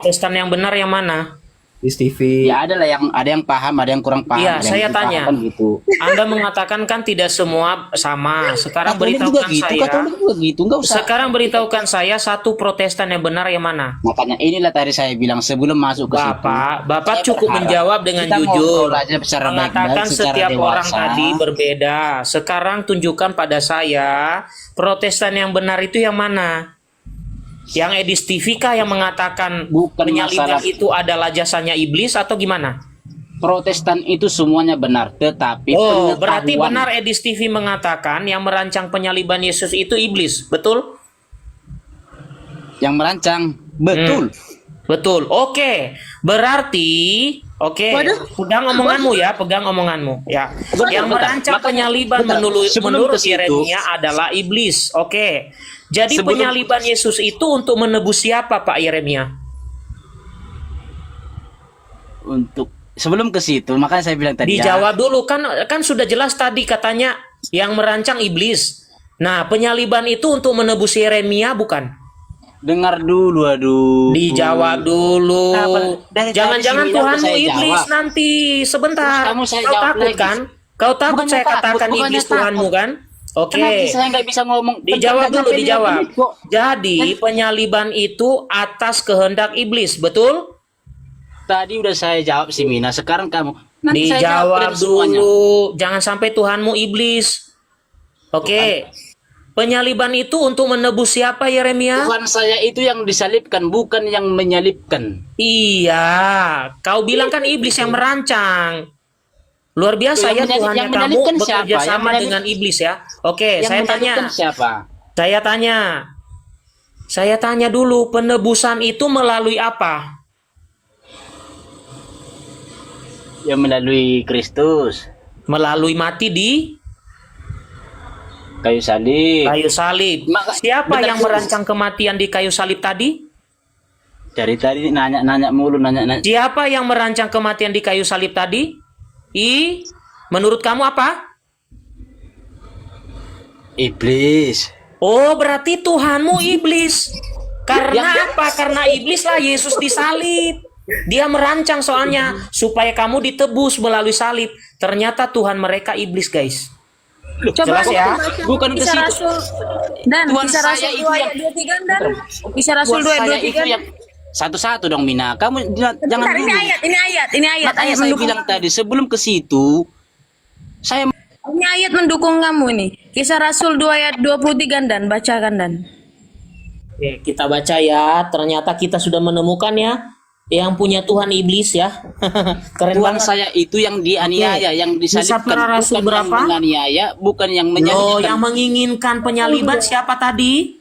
Protestan yang benar yang mana? Di TV. Ya ada yang paham, ada yang kurang paham. Iya, ada saya yang tanya. kan gitu. Anda mengatakan kan tidak semua sama. Sekarang Katolik juga beritahukan gitu, saya. Katolik juga gitu, enggak usah. Sekarang beritahukan saya satu Protestan yang benar yang mana? Makanya inilah tadi saya bilang sebelum masuk ke situ. Bapak saya cukup berharap menjawab dengan kita jujur. ngobrol aja secara Mengatakan baik-baik, secara setiap orang dewasa. tadi berbeda. Sekarang tunjukkan pada saya Protestan yang benar itu yang mana? Yang Edis TV kah yang mengatakan Bukan penyaliban masalah. itu adalah jasanya iblis atau gimana? Protestan itu semuanya benar, tetapi Oh, berarti pengetahuan benar Edis TV mengatakan yang merancang penyaliban Yesus itu iblis, betul? yang merancang betul. Betul. Oke. Berarti Waduh. pegang omonganmu ya, pegang omonganmu ya. Yang merancang Makanya, penyaliban bentar, sebelum menurut ke situ, Yeremia adalah iblis. Oke. Jadi Sebelum- penyaliban Yesus itu untuk menebus siapa, Pak Yeremia? Untuk sebelum ke situ, makanya saya bilang tadi Dijawab dulu kan sudah jelas tadi katanya yang merancang iblis. Nah, penyaliban itu untuk menebus Yeremia bukan? dengar dulu, aduh. Dijawab dulu. Dari Jangan-jangan tadi Tuhanmu saya iblis jawab. nanti. Sebentar. Terus kamu saya Kau jawab takut lagi. kan? Kau takut Bukannya saya takut, katakan bukannya iblis takut. Tuhanmu kan? Oke. Kenapa saya nggak bisa ngomong? Dijawab Kan dulu, sampai 5 dijawab. menit kok. Jadi penyaliban itu atas kehendak iblis, betul? Tadi udah saya jawab sih Mina. Sekarang kamu. Nanti saya Dijawab dari semuanya. dulu. Jangan sampai Tuhanmu iblis. Oke. Penyaliban itu untuk menebus siapa Yeremia? Tuhan saya itu yang disalibkan, bukan yang menyalibkan. Iya, kau bilang kan iblis yang merancang. Luar biasa ya Yang Tuhannya kamu menyalibkan bekerja siapa? sama Yang dengan iblis ya. Oke, Yang saya tanya. menyalibkan siapa? Saya tanya dulu, penebusan itu melalui apa? Yang melalui Kristus, Melalui mati di kayu salib. kayu salib. Siapa bentar yang dulu. merancang kematian di kayu salib tadi? Dari tadi nanya-nanya mulu, nanya-nanya. Siapa yang merancang kematian di kayu salib tadi? Menurut kamu apa? Iblis. Oh, berarti Tuhanmu iblis. Karena Yang- apa? Karena iblis lah Yesus disalib. Dia merancang soalnya supaya kamu ditebus melalui salib. Ternyata Tuhan mereka iblis, guys. Coba Jelas ya? Bukan ke Kisah situ. Rasul dan Tuhan Kisah saya Rasul itu 2 yang- ayat 23 dan Kisah Rasul Tuhan 2 ayat saya itu 23. yang satu-satu dong Mina. Kamu jangan Bentar, dulu. ini ayat Makanya saya mendukung. bilang tadi sebelum ke situ, saya Ini ayat mendukung kamu ini. Kisah Rasul 2 ayat 23 dan bacakan dan. Oke, kita baca ya. Ternyata kita sudah menemukan ya yang punya Tuhan iblis ya. Keren Tuhan banget. saya itu yang dianiaya, yang disalibkan, Kisah para Rasul bukan yang berapa? menganiaya, bukan yang Oh, menyalibkan. yang menginginkan penyaliban siapa tadi?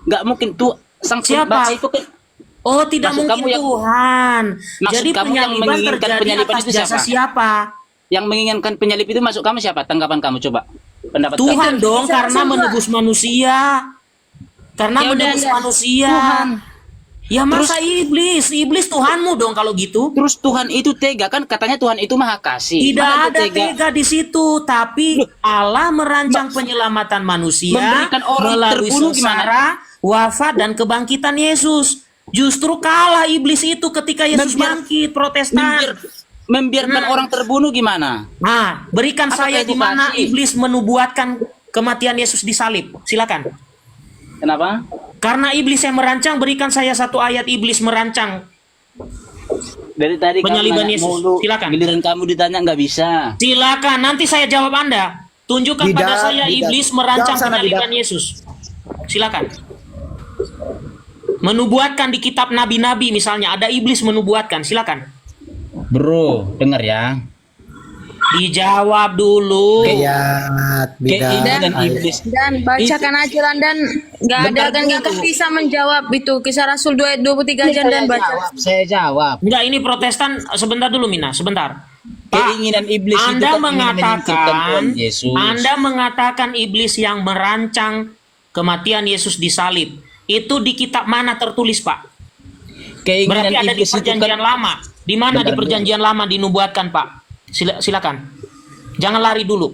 Nggak mungkin tuh sang Siapa? pembaca itu kan. Oh, tidak Maksud mungkin kamu yang- Tuhan. Maksud Jadi kamu yang penyaliban menginginkan terjadi penyaliban atas itu jasa siapa? siapa? Yang menginginkan penyalib itu masuk kamu siapa? Tanggapan kamu coba. Pendapat Tuhan kamu. dong, Bisa karena langsung, Pak. menebus manusia. Karena Ya udah, menebus ya. manusia. Tuhan. Ya masa iblis? Iblis Tuhanmu dong kalau gitu. Terus Tuhan itu tega kan katanya Tuhan itu maha kasih. Tidak Mana ada tega di situ, tapi Allah merancang penyelamatan manusia memberikan orang melalui terbunuh sengsara, wafat dan kebangkitan Yesus. Justru kalah iblis itu ketika Yesus bangkit, Protestan. Membiarkan orang terbunuh gimana? Nah, berikan Apakah saya itu di mana kasih? iblis menubuatkan kematian Yesus disalib. Silakan. Kenapa? Karena iblis yang merancang, berikan saya satu ayat iblis merancang. Dari tadi Penyaliban kamu nanya Yesus. mulu, Silakan. giliran kamu ditanya nggak bisa. Silakan, nanti saya jawab Anda. Tunjukkan pada Bidat, saya bidat. iblis merancang Jawab sana, penyaliban bidat. Yesus. Silakan. Menubuatkan di kitab nabi-nabi misalnya ada iblis menubuatkan. Silakan. Bro, dengar ya. Dijawab dulu. Kiat, Keinginan bidat. iblis. Dan bacakan aja dan nggak ada Bentar dan nggak akan dulu. bisa menjawab itu Kisah Rasul 2 ayat 23 aja dan baca. Saya jawab. Enggak, ini Protestan. Sebentar dulu Mina, sebentar. Pak, Keinginan iblis itu Anda kan ingin menyingkirkan Tuhan mengatakan, Yesus. Anda mengatakan iblis yang merancang kematian Yesus disalib. Itu di kitab mana tertulis, Pak? Keinginan Berarti ada di iblis itu perjanjian kan lama. Di mana di Bentar, perjanjian lama dinubuatkan, Pak? Silakan. Jangan lari dulu.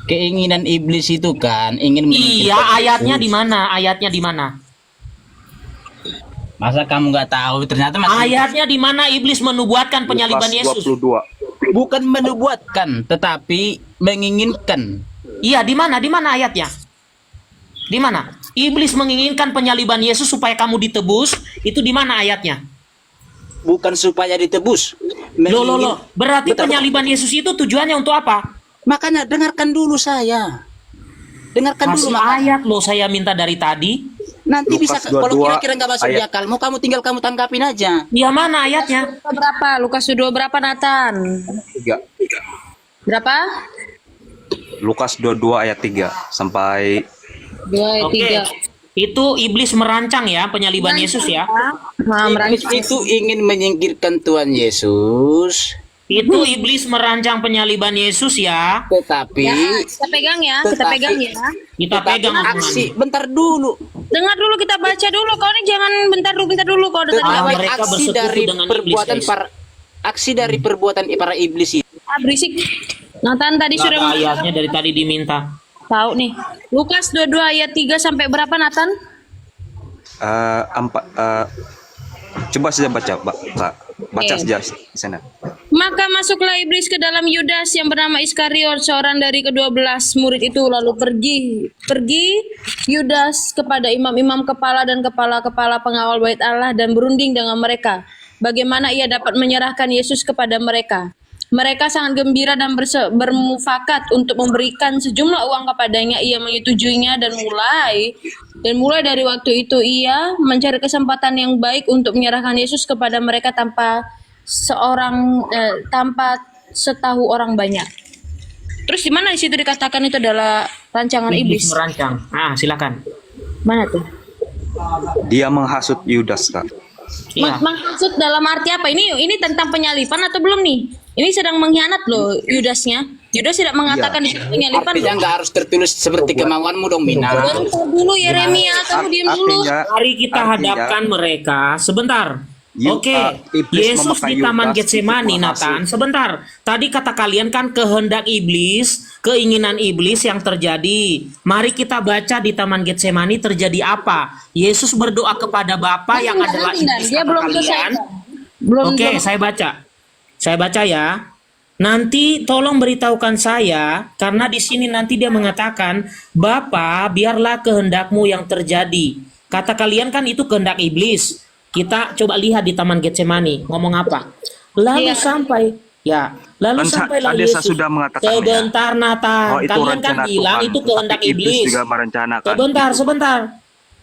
keinginan iblis itu kan ingin Iya, menyingkirkan ayatnya Yesus. di mana? Ayatnya di mana? Masa kamu nggak tahu? Ternyata masih Ayatnya di mana iblis menubuatkan penyaliban Lukas Yesus? 22. bukan menubuatkan, tetapi menginginkan. Iya, di mana? Di mana ayatnya? Di mana? Iblis menginginkan penyaliban Yesus supaya kamu ditebus. Itu di mana ayatnya? Bukan supaya ditebus. Loh. Berarti Bentar. penyaliban Yesus itu tujuannya untuk apa? Makanya dengarkan dulu saya. Dengarkan Kasih dulu makanya. ayat loh saya minta dari tadi. Nanti Lukas bisa kalau 22 kira-kira nggak masuk di ayat. akalmu, kamu tinggal kamu tanggapin aja. Ya mana ayatnya? Berapa? Lukas 2 berapa Nathan? 3. Berapa? Lukas 22 ayat 3 sampai 2 ayat Oke. 3. Itu iblis merancang ya penyaliban Yesus ya. Nah, Iblis merancang. itu ingin menyingkirkan Tuhan Yesus, Itu iblis merancang penyaliban Yesus ya. tetapi Kita pegang ya, kita Tetapi- pegang ya. Kita tetapi pegang aksi. Bentar dulu. Dengar dulu, kita baca dulu. Kau ini jangan bentar dulu. Kau udah tadi Ah, Tetapi mereka aksi bersekutu dari dengan perbuatan iblis, guys. aksi dari perbuatan para iblis itu. berisik. Nathan tadi Nggak sudah ada ayatnya dari tadi diminta. tahu nih. Lukas 22 ayat 3 sampai berapa Nathan? coba saja baca, Kak. Baca Oke. saja di sana. Maka masuklah iblis ke dalam Yudas yang bernama Iskariot, seorang dari ke-12 murid itu. Lalu pergi Yudas kepada imam-imam kepala dan kepala-kepala pengawal bait Allah dan berunding dengan mereka. Bagaimana ia dapat menyerahkan Yesus kepada mereka. Mereka sangat gembira dan bermufakat untuk memberikan sejumlah uang kepadanya. Ia menyetujuinya dan mulai dari waktu itu ia mencari kesempatan yang baik untuk menyerahkan Yesus kepada mereka tanpa setahu orang banyak. Terus di mana di situ dikatakan itu adalah rancangan Iblis iblis? merancang. Ah, silakan. Mana tuh? Dia menghasut Yudas, Kak. Iya. Maksud dalam arti apa? Ini tentang penyalipan atau belum nih? Ini sedang mengkhianat loh Yudasnya. Yudas tidak mengatakan itu penyalipan. Artinya nggak harus tertulis seperti kemauanmu dong, Mina. Tunggu dulu Yeremia, kamu diam dulu. Mari kita hadapkan mereka sebentar. Oke, iblis Yesus memakai di Taman Yudas Getsemani, untuk Nathan. Sebentar. Tadi kata kalian kan kehendak iblis, keinginan iblis yang terjadi. Mari kita baca di Taman Getsemani terjadi apa? Yesus berdoa kepada Bapa yang adalah iblis Dia kata belum kalian. selesai. Belum. Oke, saya baca. Saya baca ya. Nanti tolong beritahukan saya karena di sini nanti dia mengatakan, "Bapa, biarlah kehendakmu yang terjadi." Kata kalian kan itu kehendak iblis. Kita coba lihat di Taman Getsemani ngomong apa. Lalu Iya. sampailah Tadi saya Yesus. sudah mengatakan, Sebentar Nathan, Oh, itu kalian kan rencana bilang Tuhan, itu kehendak tetapi iblis. juga merencanakan. Sebentar.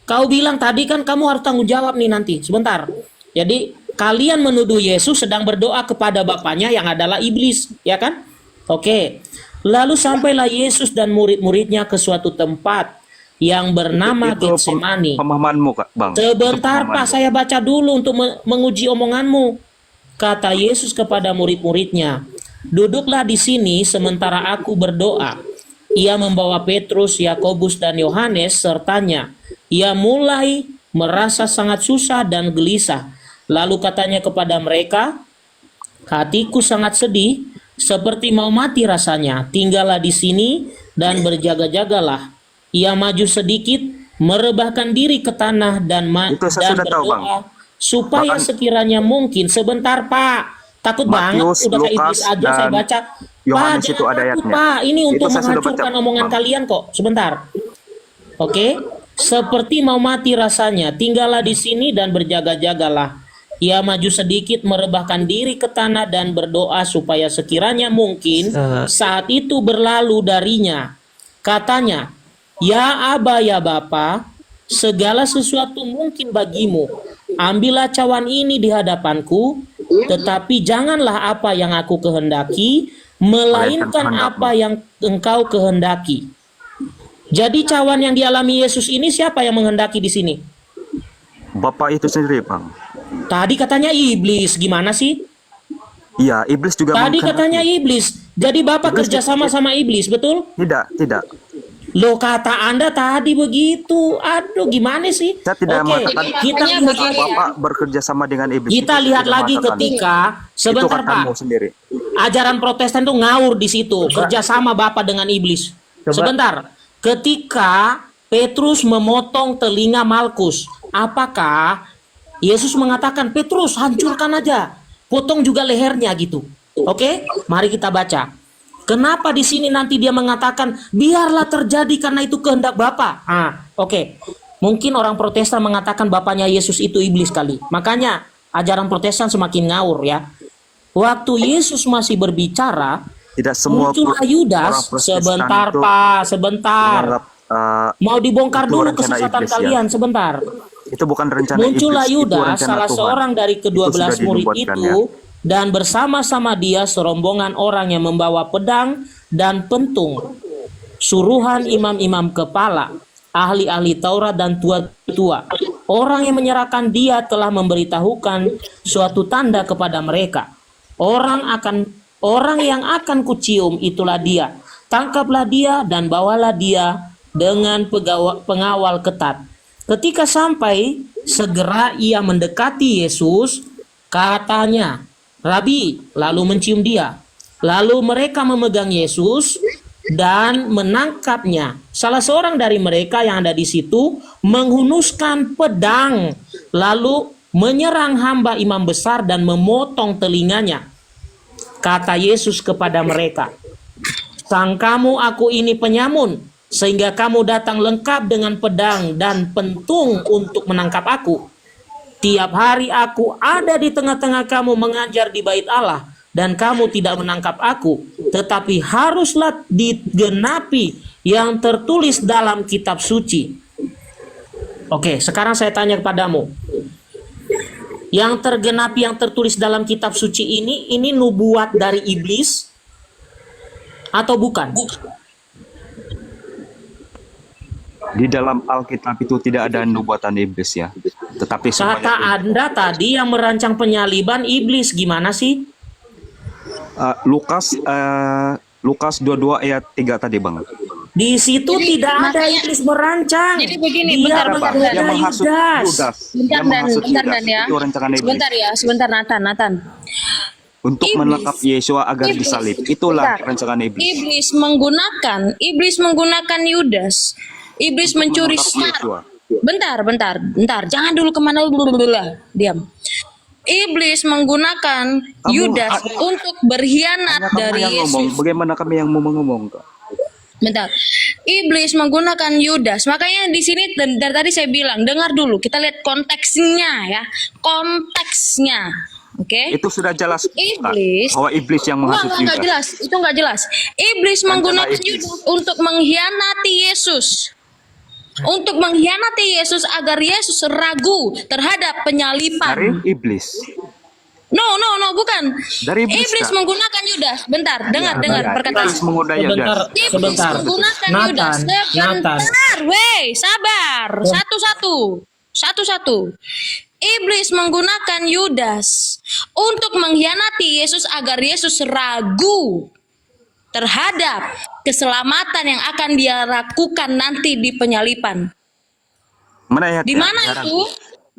Kau bilang tadi kan kamu harus tanggung jawab nih nanti. Sebentar. Jadi kalian menuduh Yesus sedang berdoa kepada Bapaknya yang adalah iblis, ya kan? Oke. Lalu sampailah Yesus dan murid-muridnya ke suatu tempat yang bernama Itu Getsemani. pemahamanmu, Kak, Bang. Sebentar Itu Pak, pemahamanmu. saya baca dulu untuk menguji omonganmu. Kata Yesus kepada murid-muridnya, "Duduklah di sini sementara aku berdoa." Ia membawa Petrus, Yakobus, dan Yohanes sertanya. Ia mulai merasa sangat susah dan gelisah. Lalu katanya kepada mereka, "Hatiku sangat sedih, seperti mau mati rasanya. Tinggallah di sini dan berjaga-jagalah." Ia maju sedikit, merebahkan diri ke tanah dan Itu saya sudah tahu, Bang. berdoa supaya Bahkan- sekiranya mungkin. Sebentar Pak, takut Matius, banget udah kayak Lukas, iblis aja saya dan baca. Yohanes Pak, itu jangan ada takut, ayatnya. Pak, ini Itu untuk saya sudah menghancurkan baca, omongan Bang. kalian kok. Sebentar. Oke, seperti mau mati rasanya, tinggallah di sini dan berjaga-jagalah. Ia maju sedikit, merebahkan diri ke tanah dan berdoa supaya sekiranya mungkin saat itu berlalu darinya. Katanya, "Ya Aba, ya Bapa, segala sesuatu mungkin bagimu. Ambillah cawan ini di hadapanku, tetapi janganlah apa yang aku kehendaki, melainkan apa yang engkau kehendaki." Jadi cawan yang dialami Yesus ini siapa yang menghendaki di sini? Bapak itu sendiri, Bang. Tadi katanya iblis, gimana sih? Iya, iblis juga Tadi menghendaki. katanya iblis. Jadi Bapak kerja sama sama iblis, betul? Tidak. Loh, kata Anda tadi begitu. Aduh, gimana sih? Saya tidak Oke, mengatakan kita Makanya lihat begini. Bapak bekerja sama dengan iblis. kita Itu lihat tidak lagi mengatakan. ketika sebentar itu katamu Pak. sendiri. Ajaran Protestan tuh ngawur di situ, kerjasama Bapak dengan iblis. Sebentar, ketika Petrus memotong telinga Malkus, apakah Yesus mengatakan, Petrus hancurkan aja, potong juga lehernya gitu. Oke, mari kita baca. Kenapa di sini nanti dia mengatakan biarlah terjadi karena itu kehendak Bapa. Oke. Mungkin orang Protestan mengatakan bapaknya Yesus itu iblis kali. Makanya ajaran Protestan semakin ngawur ya. Waktu Yesus masih berbicara, Tidak semua muncullah orang Yudas. Protestan Sebentar itu Pak, sebentar. menganggap, Mau dibongkar itu dulu rencana kesesatan iblis, ya. kalian sebentar. Itu bukan rencana Muncullah iblis, itu Yudas, rencana salah Tuhan. seorang dari Itu ke-12 sudah murid dibuatkan, itu, ya. dan bersama-sama dia serombongan orang yang membawa pedang dan pentung, suruhan imam-imam kepala, ahli-ahli Taurat dan tua-tua. Orang yang menyerahkan dia telah memberitahukan suatu tanda kepada mereka. Orang yang akan kucium itulah dia. Tangkaplah dia dan bawalah dia dengan pengawal ketat. Ketika sampai, segera ia mendekati Yesus, katanya, Rabi, lalu mencium dia. Lalu mereka memegang Yesus dan menangkapnya. Salah seorang dari mereka yang ada di situ menghunuskan pedang, lalu menyerang hamba imam besar dan memotong telinganya. Kata Yesus kepada mereka, sangkamu aku ini penyamun, sehingga kamu datang lengkap dengan pedang dan pentung untuk menangkap aku. Tiap hari aku ada di tengah-tengah kamu mengajar di bait Allah, dan kamu tidak menangkap aku. Tetapi haruslah digenapi yang tertulis dalam kitab suci. Oke, sekarang saya tanya kepadamu. Yang tergenapi yang tertulis dalam kitab suci ini nubuat dari iblis atau bukan? Di dalam Alkitab itu tidak ada nubuatan iblis ya. Tetapi Kata Anda tadi yang merancang penyaliban iblis, gimana sih? Lukas 22 ayat 3 tadi Bang. Di situ Jadi, tidak ada makanya- iblis merancang. Jadi begini, Dia bentar, menggoda Yang menghasut Yudas. Yudas. Bentar Yang dan menghasut bentar Yudas. dan ya. Itu rancangan iblis. Sebentar ya, sebentar Nathan. Untuk Iblis. menangkap Yesua agar Iblis. disalib. Itulah Bentar. rancangan iblis. Iblis menggunakan Yudas. Iblis Untuk mencuri menangkap Star. Yesua. Bentar. Jangan dulu kemana dulu. Diam. Iblis menggunakan Yudas untuk berkhianat Hanya kamu dari yang ngomong. Yesus. Bagaimana kami yang mau ngomong? Bentar. Iblis menggunakan Yudas. Makanya di sini dari tadi saya bilang, dengar dulu. Kita lihat konteksnya ya. Konteksnya. Oke? Itu sudah jelas Iblis. bahwa iblis yang menghasut Enggak Yudas. jelas. Itu enggak jelas. Iblis Rencana menggunakan iblis. Yudas untuk mengkhianati Yesus. Untuk mengkhianati Yesus agar Yesus ragu terhadap penyaliban. Dari iblis. No, bukan. Dari iblis, Iblis Kak. menggunakan Yudas. Bentar, dengar perkataan. Iblis menggoda Sebentar, Yudas. Iblis sebentar. menggunakan Yudas. Nathan. Wey, sabar. Satu-satu. Iblis menggunakan Yudas untuk mengkhianati Yesus agar Yesus ragu terhadap keselamatan yang akan dia lakukan nanti di penyaliban. Mana ayat? Di mana itu?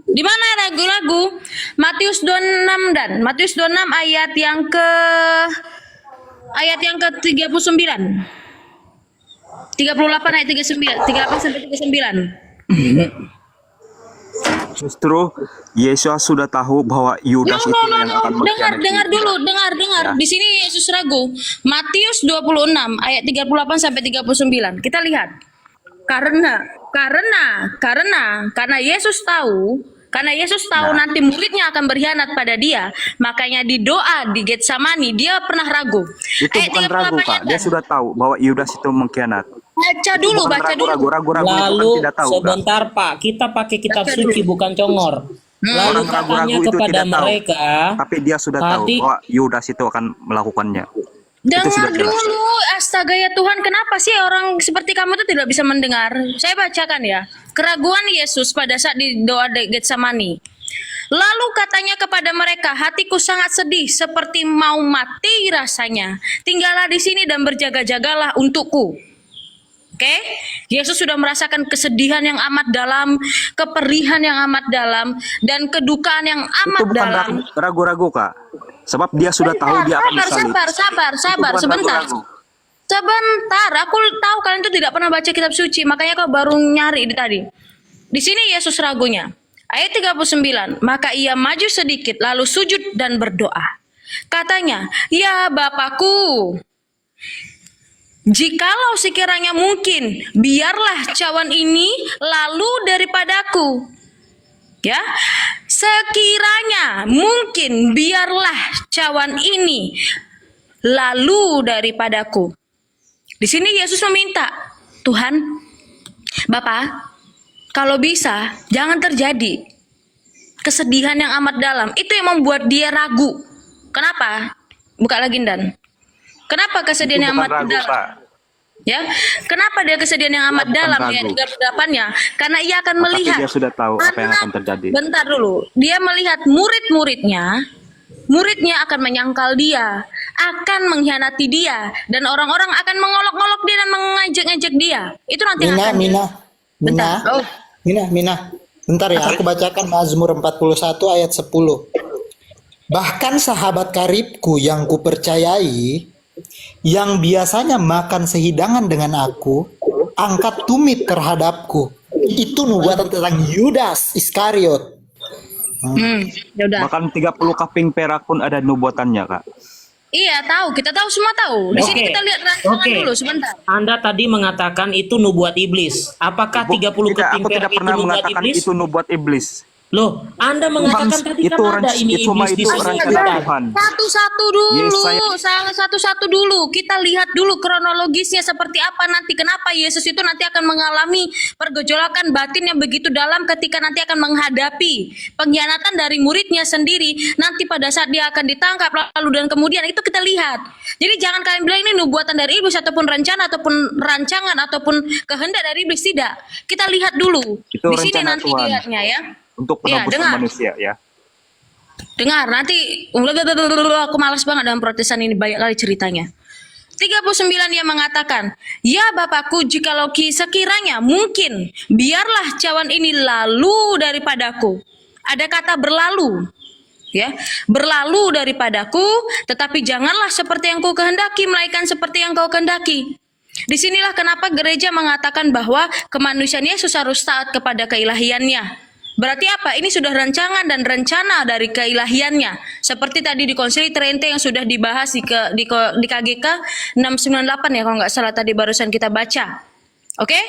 Di mana ragu-ragu? Matius 26 dan Matius 26 ayat yang ke-39. 38 ayat 39, 38 sampai 39. Justru Yesus sudah tahu bahwa Yudas itu yang akan mengkhianati. Dengar dulu. Ya. Di sini Yesus ragu. Matius 26 ayat 38 sampai 39. Kita lihat. Karena Yesus tahu nanti muridnya akan berkhianat pada dia, makanya di doa di Getsemani dia pernah ragu. Itu bukan ragu, Kak. Dia sudah tahu bahwa Yudas itu mengkhianat. Baca dulu. Ragu itu kan Lalu tidak tahu. Kak. sebentar Pak, kita pakai kitab Baca suci bukan congor. Lalu Orang ragu-ragu katanya itu kepada tidak tahu. mereka, Tapi dia sudah tahu Hati- bahwa Yudas itu akan melakukannya. Dengar sudah jelas. dulu, astaga ya Tuhan, kenapa sih orang seperti kamu itu tidak bisa mendengar? Saya bacakan ya. Keraguan Yesus pada saat di doa di Getsemani. Lalu katanya kepada mereka, hatiku sangat sedih seperti mau mati rasanya. Tinggallah di sini dan berjaga-jagalah untukku. Oke, Yesus sudah merasakan kesedihan yang amat dalam, keperihan yang amat dalam, dan kedukaan yang amat Itu bukan dalam. ragu-ragu, Kak. Sebab dia sudah tahu dia akan disalib. Sabar, Itu bukan sebentar. ragu-ragu. Sebentar, aku tahu kalian itu tidak pernah baca kitab suci, makanya kau baru nyari di tadi. Di sini Yesus ragunya. Ayat 39, maka ia maju sedikit lalu sujud dan berdoa. Katanya, "Ya Bapakku, jikalau sekiranya mungkin, biarlah cawan ini lalu daripadaku." Ya, sekiranya mungkin biarlah cawan ini lalu daripadaku. Di sini Yesus meminta, Tuhan, Bapa, kalau bisa jangan terjadi kesedihan yang amat dalam. Itu yang membuat dia ragu. Kenapa? Buka lagi Dan. Kenapa kesedihan yang Bukan amat ragu, dalam? Pak. Ya, kenapa dia kesedihan yang amat Bukan dalam ragu. ya 38-nya? Karena ia akan Tapi melihat. dia sudah tahu apa yang akan terjadi. Bentar dulu. Dia melihat muridnya akan menyangkal dia, akan mengkhianati dia, dan orang-orang akan mengolok-olok dia dan mengejek-ngejek dia. Itu nanti yang akan Bentar. Oh. Mina. Bentar ya, aku bacakan Mazmur 41 ayat 10. Bahkan sahabat karibku yang kupercayai, yang biasanya makan sehidangan dengan aku, angkat tumit terhadapku. Itu nubuatan tentang Yudas Iskariot. Ya udah. Bahkan 30 kaping perak pun ada nubuatannya, Kak. Iya, tahu. Kita tahu, semua tahu. Di sini Oke. kita lihat rancangan Oke. dulu sebentar. Anda tadi mengatakan itu nubuat iblis. Apakah 30 Tidak, keping aku tidak perak itu pernah nubuat mengatakan iblis? itu nubuat iblis. Loh, Anda mengatakan tadi kan ada ini itu iblis di itu sini. rencana Tuhan. Satu-satu dulu, Yesaya- satu-satu dulu. Kita lihat dulu kronologisnya seperti apa nanti. Kenapa Yesus itu nanti akan mengalami pergejolakan batin yang begitu dalam ketika nanti akan menghadapi pengkhianatan dari muridnya sendiri. Nanti pada saat dia akan ditangkap lalu dan kemudian itu kita lihat. Jadi jangan kalian bilang ini nubuatan dari iblis ataupun rencana ataupun rancangan ataupun kehendak dari iblis, tidak. Kita lihat dulu. Itu Di sini rencana nanti Tuhan. dilihatnya ya. Untuk Iya, penebusan dengar. manusia ya. Dengar, nanti aku malas banget dalam protesan ini, banyak kali ceritanya. 39 dia mengatakan, "Ya Bapakku, jikalau sekiranya mungkin, biarlah cawan ini lalu daripadaku." Ada kata berlalu. Ya, berlalu daripadaku, tetapi janganlah seperti yang kau kehendaki, melainkan seperti yang kau kehendaki. Disinilah kenapa gereja mengatakan bahwa kemanusiaan Yesus harus taat kepada keilahiannya. Berarti apa? Ini sudah rancangan dan rencana dari keilahiannya. Seperti tadi di Konsili Trente yang sudah dibahas di KGK 698 ya, kalau nggak salah tadi barusan kita baca. Oke?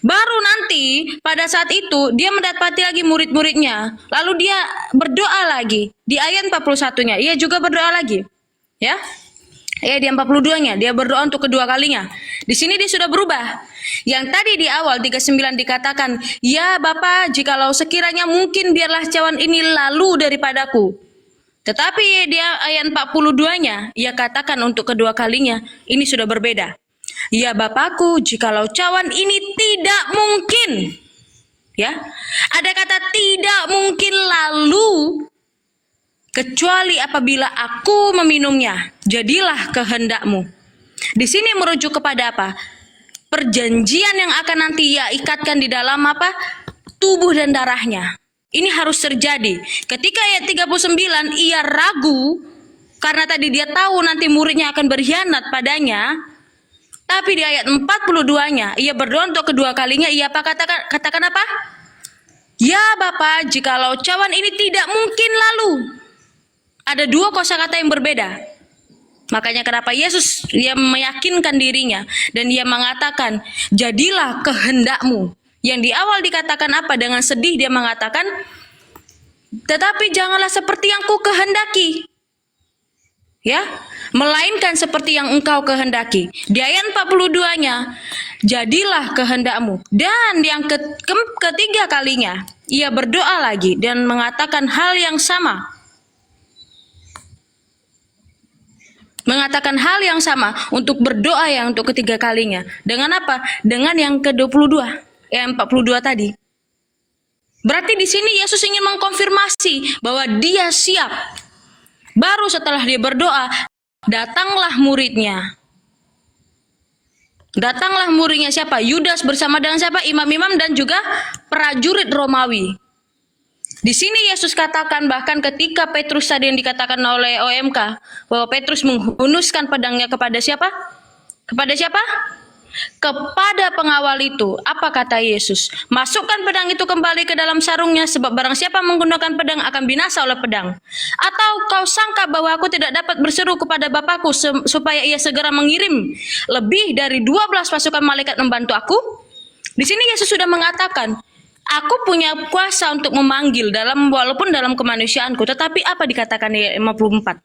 Baru nanti pada saat itu dia mendapati lagi murid-muridnya. Lalu dia berdoa lagi. Di ayat 41-nya, ia juga berdoa lagi. Ya? Di 42-nya, dia berdoa untuk kedua kalinya. Di sini dia sudah berubah. Yang tadi di awal 39 dikatakan, "Ya Bapa, jikalau sekiranya mungkin biarlah cawan ini lalu daripadaku." Tetapi dia ayat 42-nya, ia katakan untuk kedua kalinya, ini sudah berbeda. "Ya Bapakku, jikalau cawan ini tidak mungkin." Ya. Ada kata tidak mungkin lalu, kecuali apabila aku meminumnya, jadilah kehendakmu. Di sini merujuk kepada apa? Perjanjian yang akan nanti ia ikatkan di dalam apa? Tubuh dan darahnya. Ini harus terjadi. Ketika ayat 39 ia ragu, karena tadi dia tahu nanti muridnya akan berkhianat padanya. Tapi di ayat 42-nya, ia berdoa untuk kedua kalinya, ia katakan apa? "Ya Bapa, jikalau cawan ini tidak mungkin lalu." Ada dua kosakata yang berbeda. Makanya kenapa Yesus dia meyakinkan dirinya dan dia mengatakan, "Jadilah kehendakmu." Yang di awal dikatakan apa? Dengan sedih dia mengatakan, "Tetapi janganlah seperti yang ku kehendaki." Ya, melainkan seperti yang engkau kehendaki. Di ayat 42-nya, "Jadilah kehendakmu." Dan yang ketiga kalinya, ia berdoa lagi dan mengatakan hal yang sama. Mengatakan hal yang sama untuk berdoa yang untuk ketiga kalinya. Dengan apa? Dengan yang ke-22, yang 42 tadi. Berarti di sini Yesus ingin mengkonfirmasi bahwa dia siap. Baru setelah dia berdoa, datanglah muridnya. Datanglah muridnya siapa? Yudas bersama dengan siapa? Imam-imam dan juga prajurit Romawi. Di sini Yesus katakan bahkan ketika Petrus tadi yang dikatakan oleh OMK bahwa Petrus menghunuskan pedangnya kepada siapa? Kepada siapa? Kepada pengawal itu, apa kata Yesus? Masukkan pedang itu kembali ke dalam sarungnya, sebab barang siapa menggunakan pedang akan binasa oleh pedang. Atau kau sangka bahwa aku tidak dapat berseru kepada Bapakku supaya ia segera mengirim lebih dari 12 pasukan malaikat membantu aku? Di sini Yesus sudah mengatakan, aku punya kuasa untuk memanggil walaupun dalam kemanusiaanku. Tetapi apa dikatakan di ayat 54?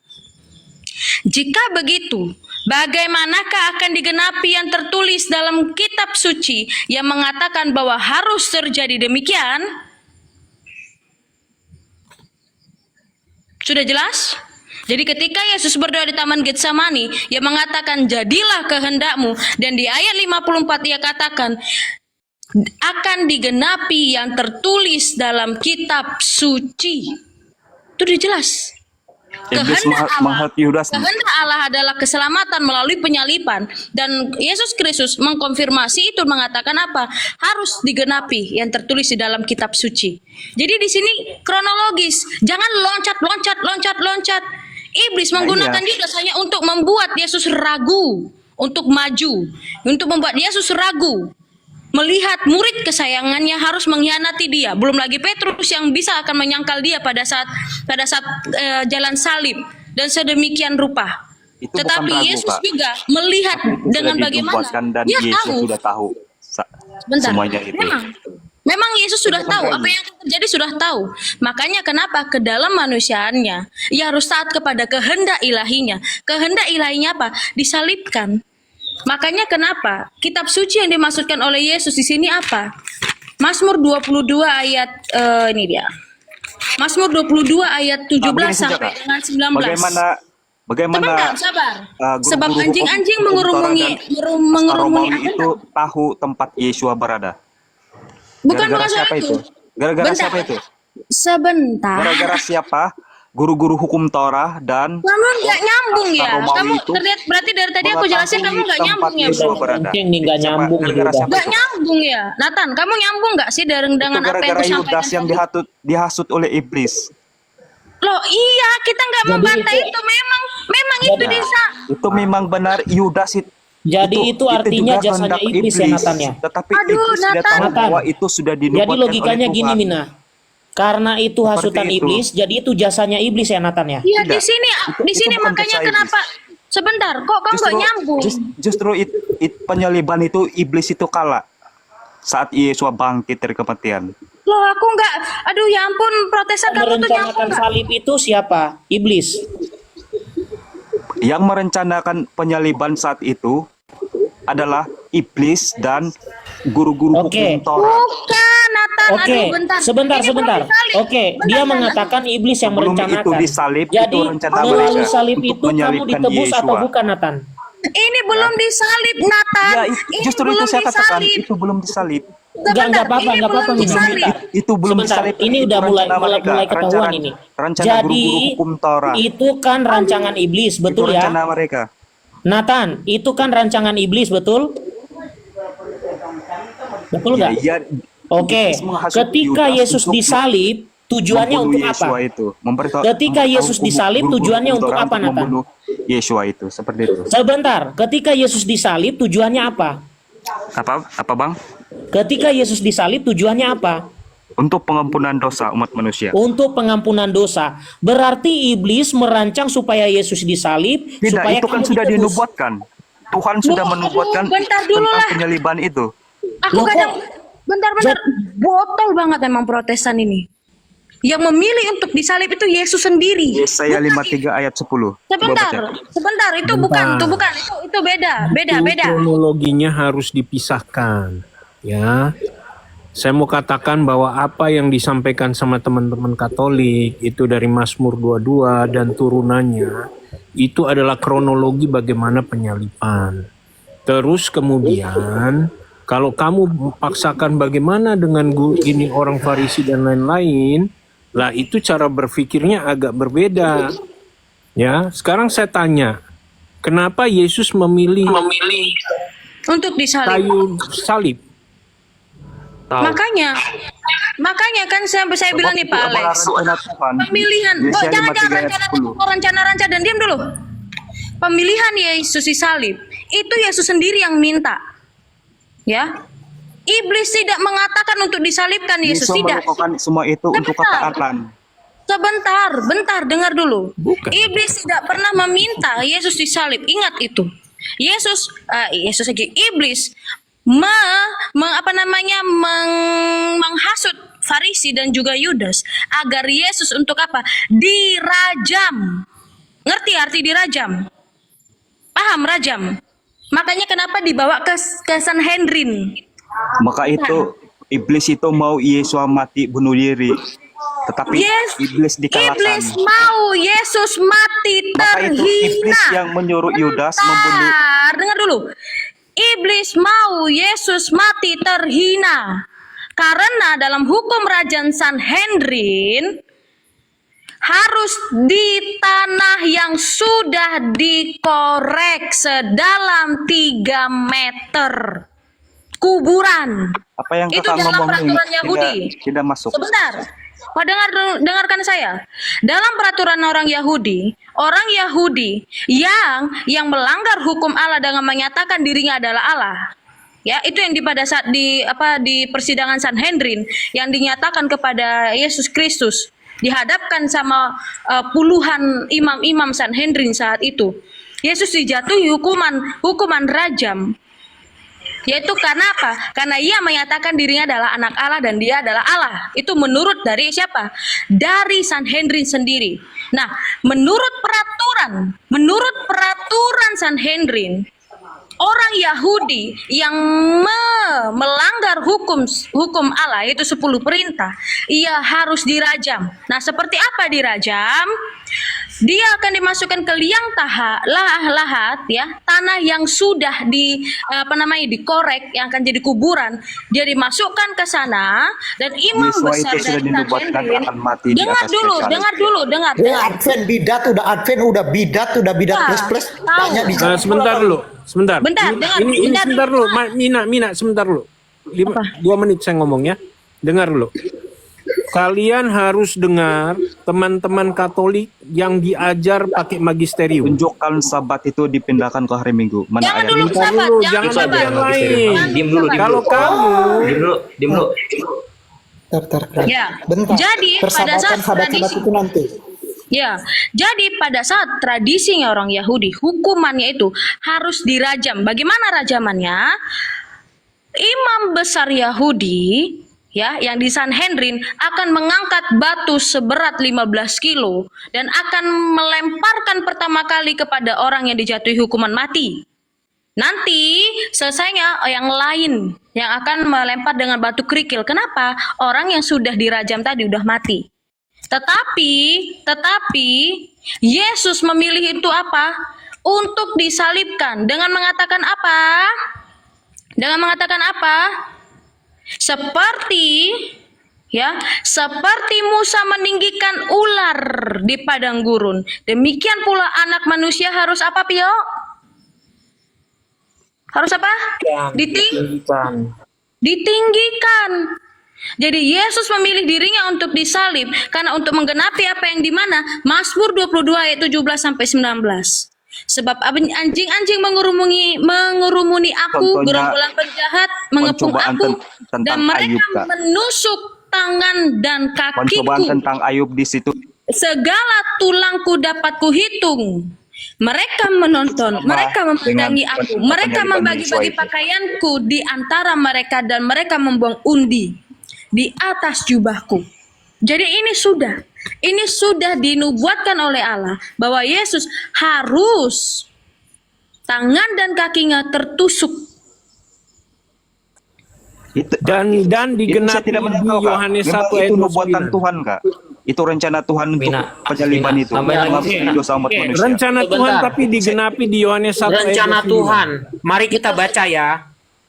Jika begitu, bagaimanakah akan digenapi yang tertulis dalam kitab suci yang mengatakan bahwa harus terjadi demikian? Sudah jelas? Jadi ketika Yesus berdoa di Taman Getsemani, ia mengatakan jadilah kehendakmu, dan di ayat 54 ia katakan akan digenapi yang tertulis dalam kitab suci. Itu sudah jelas. Iblis menghendaki Yudas. Kehendak Allah adalah keselamatan melalui penyalipan, dan Yesus Kristus mengkonfirmasi itu, mengatakan apa? Harus digenapi yang tertulis di dalam kitab suci. Jadi di sini kronologis, jangan loncat. Iblis menggunakan Yudas hanya untuk membuat Yesus ragu untuk maju, untuk membuat Yesus ragu melihat murid kesayangannya harus mengkhianati dia. Belum lagi Petrus yang bisa akan menyangkal dia pada saat jalan salib dan sedemikian rupa. Itu Tetapi bukan ragu, Yesus Kak. juga melihat dengan bagaimana dan dia Yesus tahu. sudah tahu Bentar. semuanya itu. Memang Yesus sudah tahu apa yang akan terjadi, sudah tahu. Makanya kenapa ke dalam manusiaannya ia harus taat kepada kehendak ilahinya. Kehendak ilahinya apa? Disalibkan. Makanya kenapa kitab suci yang dimaksudkan oleh Yesus di sini apa? Mazmur 22 ayat ini dia. Mazmur 22 ayat 17 sampai dengan 19. Bagaimana Sebentar, sabar. guru-guru Sebab hukum anjing-anjing Torah mengerumuni dan Romawi itu tahu tempat Yesua berada. Bukan Gara-gara soal siapa itu. Gara-gara Bentar. siapa itu? Sebentar. Gara-gara siapa? Guru-guru hukum Torah dan Kamu nggak nyambung ya? Romawi Kamu itu terlihat berarti dari tadi aku jelasin kamu nggak tempat nyambung ya, Yesua bro? berada. Penting nih, nggak nyambung nih, Gara-gara udah. siapa Nggak itu? nyambung ya, Nathan. Kamu nyambung nggak sih dengan Itu apa yang gara-gara aku Yudas sampaikan yang tadi? dihasut oleh iblis. Loh iya, kita nggak Jadi membantah itu- itu. Memang itu Jadi- bisa. Itu memang benar Yudas Jadi itu artinya juga jasanya kehendak iblis ya, Nathan ya? Tetapi Aduh, iblis tidak Nathan. tahu Nathan. bahwa itu sudah dinubuatkan Jadi logikanya oleh gini, Tuhan. Mina. Karena itu hasutan itu. iblis, jadi itu jasanya iblis ya, Nathan ya? Iya di Tidak. sini, Itu- di itu sini bukan makanya jasa kenapa? Sebentar, kok kamu nggak nyambung? Justru penyaliban itu iblis itu kalah saat Yesus bangkit dari kematian. Loh aku nggak. Aduh ya ampun, protesan kamu tuh nyambung Merencanakan nggak? salib itu siapa? Iblis. Yang merencanakan penyaliban saat itu adalah iblis dan guru-guru Oke. hukum Torah. Bukan, Nathan. Oke, Aduh, bentar. sebentar. Ini belum disalib. Oke, Bentar, dia bentar. mengatakan iblis yang Sebelum merencanakan. itu disalib, Jadi itu rencana melalui mereka salib untuk itu kamu menyalibkan ditebus atau Yesua. bukan, Nathan? Ini belum disalib, Nathan. Ya, Ini justru itu belum saya katakan disalib. itu belum disalib. Enggak apa-apa, ini enggak apa-apa, belum Mina. disalib. Sebentar. Itu belum Sebentar, disalib. ini Itu udah mulai rencana mereka, ketahuan ini. rencana Jadi guru-guru hukum Torah. itu kan rancangan iblis, Itu betul rencana ya? mereka. Nathan, itu kan rancangan iblis, betul? Betul nggak? Iya, Oke, iblis menghasut ketika Yudas Yesus untuk disalib, tujuannya membunuh untuk Yesua apa? itu. Ketika Yesus disalib, tujuannya untuk apa, Nathan? Membunuh Yesua itu, seperti itu. Sebentar, ketika Yesus disalib, tujuannya apa? Apa bang? Ketika Yesus disalib, tujuannya apa? Untuk pengampunan dosa umat manusia. Untuk pengampunan dosa. Berarti iblis merancang supaya Yesus disalib, Tidak, supaya itu kan kamu sudah ditebus. dinubuatkan. Tuhan sudah Aduh, menubuatkan bentar dulu tentang lah. penyaliban itu. Aku Loh, kadang kok- bentar-bentar botol banget emang Protestan ini. Yang memilih untuk disalib itu Yesus sendiri. Yesaya Bukan 53 ayat 10. Coba Sebentar, baca. sebentar, itu bukan, itu beda. Itu kronologinya harus dipisahkan, ya. Saya mau katakan bahwa apa yang disampaikan sama teman-teman Katolik itu dari Mazmur 22 dan turunannya itu adalah kronologi bagaimana penyaliban. Terus kemudian kalau kamu paksakan bagaimana dengan ini orang Farisi dan lain-lain, lah itu cara berpikirnya agak berbeda. Ya, sekarang saya tanya, kenapa Yesus memilih Untuk disalib. kayu salib? Makanya kan saya bilang nih Pak Alex. Rencana Tuhan. Pemilihan, Yesaya jangan 53 ayat rencana 10. rencana dan diam dulu. Pemilihan Yesus disalib itu Yesus sendiri yang minta. Ya. Iblis tidak mengatakan untuk disalibkan Yesus, Yesus tidak. melakukan semua itu untuk ketaatan. Bentar, dengar dulu. Bukan. Iblis tidak pernah meminta Yesus disalib. Ingat itu. Yesus lagi, iblis menghasut Farisi dan juga Yudas agar Yesus untuk apa? Dirajam. Ngerti arti dirajam? Paham rajam? Makanya kenapa dibawa ke Sanhedrin? Maka itu iblis itu mau Yesus mati bunuh diri. Tetapi iblis dikalahkan. Iblis mau Yesus mati Maka itu iblis terhina. yang menyuruh Yudas membunuh. Dengar dulu. Iblis mau Yesus mati terhina. Karena dalam hukum Raja Sanhedrin harus di tanah yang sudah dikorek sedalam 3 meter. Kuburan. Apa yang Itu kakak dalam ngomong ini peraturan Yahudi. tidak masuk. Sebentar. Dengarkan saya. Dalam peraturan orang Yahudi yang melanggar hukum Allah dengan menyatakan dirinya adalah Allah. Ya, itu yang pada saat di persidangan Sanhedrin yang dinyatakan kepada Yesus Kristus, dihadapkan sama puluhan imam-imam Sanhedrin saat itu. Yesus dijatuhi hukuman rajam. Yaitu karena apa? Karena ia menyatakan dirinya adalah anak Allah dan dia adalah Allah. Itu menurut dari siapa? Dari Sanhedrin sendiri. Nah, menurut peraturan Sanhedrin, orang Yahudi yang melanggar hukum Allah, yaitu 10 perintah, ia harus dirajam. Nah, seperti apa dirajam? Dia akan dimasukkan ke liang lahat, ya, tanah yang sudah dikorek, yang akan jadi kuburan. Dia dimasukkan ke sana dan imam Yesus besar itu sudah dari dinubuatkan Sanhedrin. akan mati di Dengar atas dulu. Advent bidat udah bidat plus banyak di Sebentar dulu. Sebentar. Ini sebentar dulu. Mina, sebentar dulu. 2 menit saya ngomong ya. Dengar dulu. Kalian harus dengar teman-teman Katolik yang diajar pakai magisterium. Tunjukkan Sabat itu dipindahkan ke hari Minggu. Mana Jangan ayat dulu, itu? sahabat. Jangan Jangan ada yang sahabat. lain. Diam dulu. Kalau kamu Diam dulu. Ya. Bentar. Jadi pada Persahabatan saat sahabat-sahabat tradisi itu nanti. Ya, jadi pada saat tradisinya orang Yahudi, hukumannya itu harus dirajam. Bagaimana rajamannya? Imam besar Yahudi, ya, yang di Sanhedrin akan mengangkat batu seberat 15 kilo dan akan melemparkan pertama kali kepada orang yang dijatuhi hukuman mati. Nanti selesainya yang lain yang akan melempar dengan batu kerikil. Kenapa? Orang yang sudah dirajam tadi udah mati. Tetapi Yesus memilih itu apa? Untuk disalibkan dengan mengatakan apa? Seperti Musa meninggikan ular di padang gurun, demikian pula anak manusia harus apa, Pio? Harus apa? Ditinggikan. Jadi Yesus memilih dirinya untuk disalib karena untuk menggenapi apa yang di mana? Mazmur 22 ayat 17 sampai 19. Sebab anjing-anjing mengurumuni aku, Contohnya, gerombolan penjahat mengepung pencobaan aku, tentang dan mereka Ayub, Kak. menusuk tangan dan Pencobaan kakiku. tentang Ayub di situ. Segala tulangku dapat kuhitung. Mereka menonton, mereka memandangi dengan aku, mereka penyaliban membagi-bagi Yesus itu. pakaianku di antara mereka dan mereka membuang undi di atas jubahku. Jadi ini sudah dinubuatkan oleh Allah bahwa Yesus harus tangan dan kakinya tertusuk. dan Itu saya digenapi tidak di menyangka, Kak. Yohanes Memang 1 ayat itu nubuatan 29. Tuhan, Kak. Itu rencana Tuhan untuk Mina, penyaliban Mina, itu. tambahin lagi, Mengampuni Mina. dosa umat Oke. manusia. Rencana Sebentar. Tuhan tapi digenapi di Yohanes 1 ayat Rencana 29. Tuhan. Mari kita baca ya.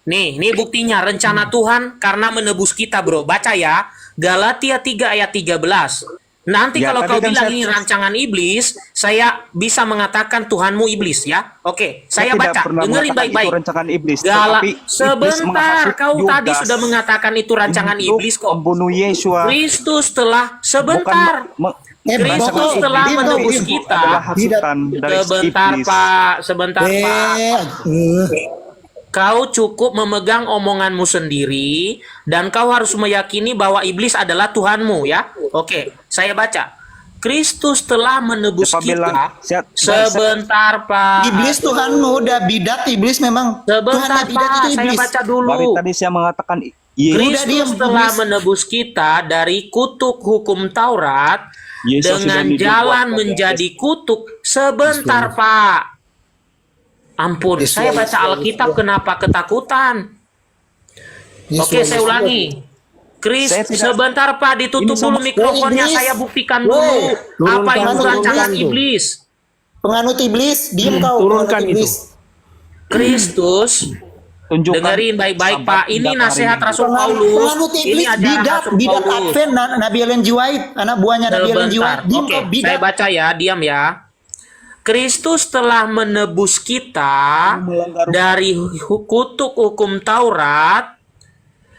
Nih buktinya rencana Tuhan karena menebus kita, bro. Baca ya. Galatia 3 ayat 13. Nanti Ya, kalau tadi kau kan bilang saya- ini rancangan iblis, saya bisa mengatakan Tuhanmu iblis ya. Oke, saya tidak baca. pernah Dengerin mengatakan baik-baik. itu rancangan iblis, Gala, tetapi iblis sebentar, menghasut kau tadi Yudas sudah mengatakan itu rancangan untuk iblis kok. membunuh Yesus. Kristus telah sebentar. Kristus Bang, telah Bim, menebus Bim. kita. adalah hasutan dari Sebentar iblis. Pak, sebentar Pak. Kau cukup memegang omonganmu sendiri dan kau harus meyakini bahwa iblis adalah Tuhanmu ya. Oke, saya baca. Kristus telah menebus Siapa bilang? kita. Sebentar, Pak. Iblis Tuhanmu udah bidat, iblis memang Sebentar, Tuhan bidat Pak. itu Saya iblis. baca dulu. Dari tadi saya mengatakan iya. Kristus diam, telah iblis. menebus kita dari kutuk hukum Taurat Yesus sudah dengan dibuat jalan dari menjadi kutuk. Sebentar, Pak. Ampun, saya baca Alkitab kenapa ketakutan? Oke, saya ulangi. Saya tidak- Sebentar Pak, ditutup Ini sama- dulu mikrofonnya, Iblis. saya buktikan dulu Woi, apa itu turunkan rancangan itu. iblis. Penganut iblis, diem kau. turunkan penganut iblis. Kristus, Tunjukkan dengerin baik-baik sahabat Pak, ini tidak nasihat hari Rasul Paulus. Penganut Ini iblis, ajaran bidat, Rasul bidat Paulus. Advent, Nabi Ellen G. White, anak buahnya Nabi Ellen G. Sebentar, White. Diem oke, kau, saya bidat. baca ya, diam ya. Kristus telah menebus kita dari kutuk hukum Taurat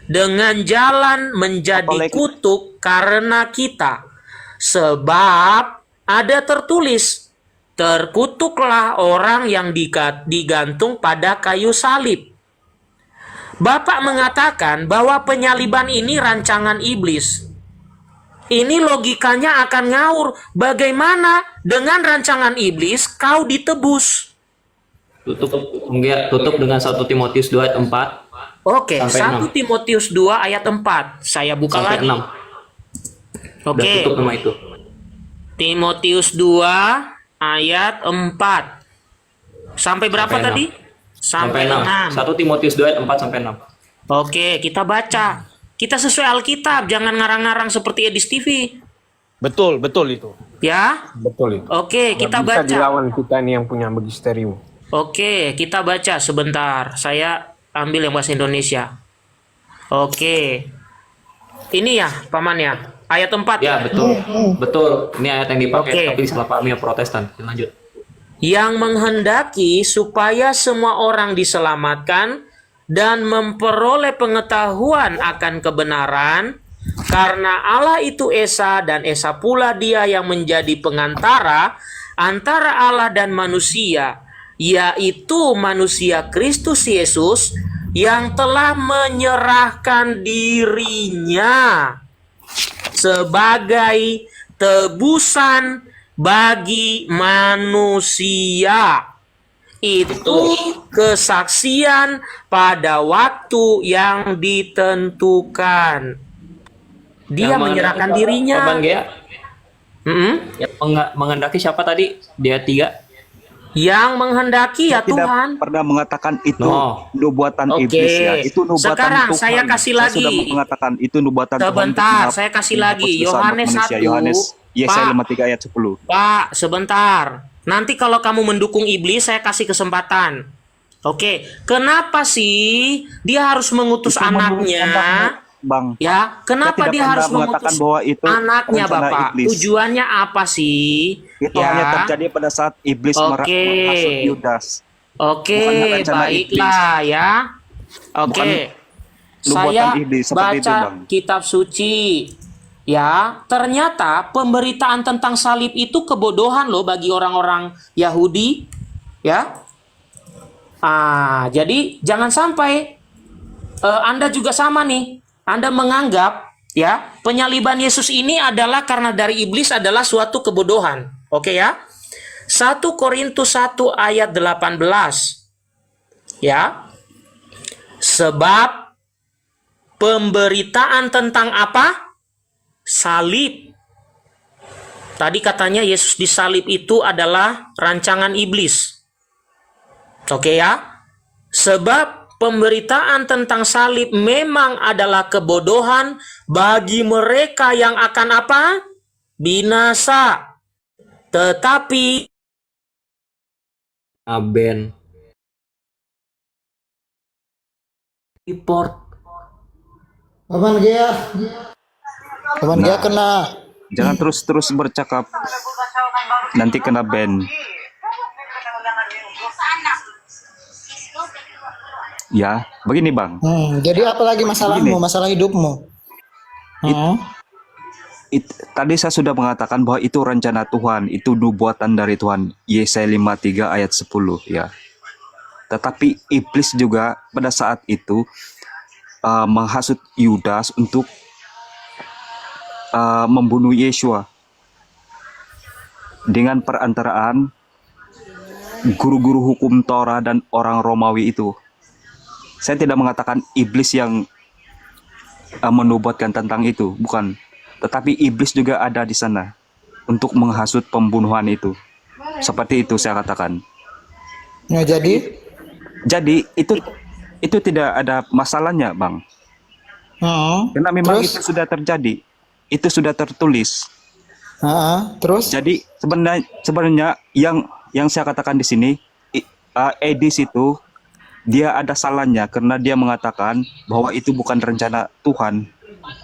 dengan jalan menjadi Apalagi- kutuk karena kita. Sebab ada tertulis, terkutuklah orang yang digantung pada kayu salib. Bapak mengatakan bahwa penyaliban ini rancangan iblis. Ini logikanya akan ngawur. Bagaimana dengan rancangan iblis kau ditebus? Tutup dengan 1 Timotius 2 ayat 4 Oke, Sampai 1 Timotius 2 ayat 4. Saya buka sampai lagi. 6. Udah Oke, tutup nama itu. Timotius 2 ayat 4. Sampai berapa Sampai tadi? Sampai 6. 6. 1 Timotius 2 ayat 4 sampai 6. Oke, kita baca. Kita sesuai Alkitab, jangan ngarang-ngarang seperti Edis TV. Betul itu. Ya? Betul itu. Oke, kita Nggak bisa baca. dilawan kita nih yang punya magisterium. Oke, kita baca sebentar. Saya ambil yang bahasa Indonesia. Oke. Ini ya, Paman ya. Ayat 4 Ya, ya. betul. Betul. Ini ayat yang dipakai Oke. tapi salah pahami yang Protestan. Lanjut. Yang menghendaki supaya semua orang diselamatkan dan memperoleh pengetahuan akan kebenaran, karena Allah itu Esa dan Esa pula Dia yang menjadi pengantara antara Allah dan manusia, yaitu manusia Kristus Yesus yang telah menyerahkan dirinya sebagai tebusan bagi manusia. Itu kesaksian pada waktu yang ditentukan. Dia Yang menyerahkan menghendaki dirinya. Korban Gea, Mm-mm. yang menghendaki siapa tadi? Dia 3. Yang menghendaki ya Tidak Tuhan. pernah mengatakan itu No. nubuatan Oke. iblis ya. Itu nubuatan Sekarang Tuhan. saya kasih Saya lagi. sudah mengatakan itu nubuatan Tuhan. Sebentar, untuk saya kasih menghapus lagi. dosa umat Yohanes manusia. 1. Yohanes Yesaya Pak. 53 ayat 10. Pak, sebentar. Nanti kalau kamu mendukung iblis, saya kasih kesempatan. Oke, kenapa sih dia harus mengutus Itu menurut anaknya? Bang. Ya, kenapa Saya tidak dia pernah harus mengatakan mengutus bahwa itu anaknya, rencana Bapak? iblis. Tujuannya apa sih? Itu hanya terjadi pada saat iblis Oke. menghasut Yudas. Oke, Bukan rencana baiklah ya. Oke. nubuatan Saya iblis seperti itu, baca Bang. kitab suci. Ya, ternyata pemberitaan tentang salib itu kebodohan loh bagi orang-orang Yahudi. Ya. Jadi jangan sampai Anda juga sama nih. Anda menganggap ya, penyaliban Yesus ini adalah karena dari iblis adalah suatu kebodohan. Oke ya. 1 Korintus 1 ayat 18. Ya. Sebab pemberitaan tentang apa? Salib. Tadi katanya Yesus disalib itu adalah rancangan iblis. Oke ya. Sebab pemberitaan tentang salib memang adalah kebodohan bagi mereka yang akan apa? Binasa. Tetapi Ben. report Paman Gea. Paman Gea kena. Jangan terus-terus bercakap. Nanti kena ban. Ya, begini Bang. Jadi apa lagi masalahmu, Begini. masalah hidupmu? Tadi saya sudah mengatakan bahwa itu rencana Tuhan, itu nubuatan dari Tuhan. Yesaya 53 ayat 10 ya. Tetapi iblis juga pada saat itu menghasut Yudas untuk membunuh Yesua dengan perantaraan guru-guru hukum Torah dan orang Romawi itu. Saya tidak mengatakan iblis yang menubuatkan tentang itu, bukan. Tetapi iblis juga ada di sana untuk menghasut pembunuhan itu. Seperti itu saya katakan. Nah, jadi itu tidak ada masalahnya, Bang. Karena memang terus? itu sudah terjadi. Itu sudah tertulis. Terus? Jadi sebenarnya yang saya katakan di sini, Edis itu dia ada salahnya karena dia mengatakan bahwa itu bukan rencana Tuhan,